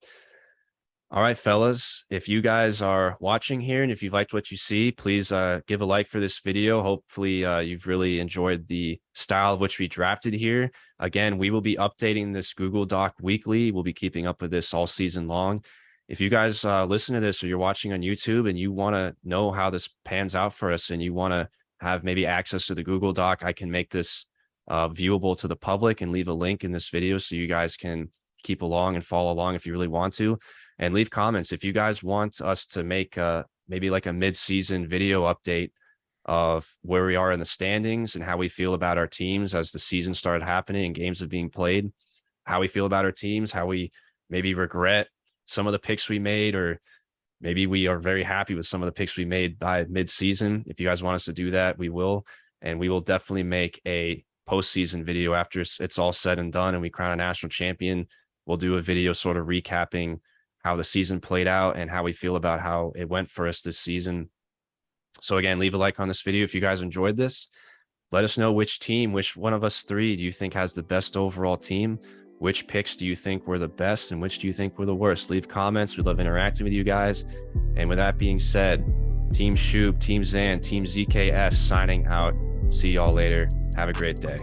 All right, fellas, if you guys are watching here and if you liked what you see, please give a like for this video. Hopefully you've really enjoyed the style of which we drafted here. Again, we will be updating this Google Doc weekly. We'll be keeping up with this all season long. If you guys listen to this or you're watching on YouTube and you want to know how this pans out for us and you want to have maybe access to the Google Doc, I can make this viewable to the public and leave a link in this video so you guys can keep along and follow along if you really want to. And leave comments if you guys want us to make maybe like a mid-season video update of where we are in the standings and how we feel about our teams as the season started happening and games are being played, how we feel about our teams, how we maybe regret some of the picks we made, or maybe we are very happy with some of the picks we made by mid-season. If you guys want us to do that, we will. And we will definitely make a postseason video after it's all said and done and we crown a national champion. We'll do a video sort of recapping how the season played out and how we feel about how it went for us this season. So again, leave a like on this video if you guys enjoyed this. Let us know which one of us 3 do you think has the best overall team? Which picks do you think were the best and which do you think were the worst? Leave comments. We love interacting with you guys. And with that being said, Team Shoob, Team Xan, Team ZKS signing out. See y'all later. Have a great day.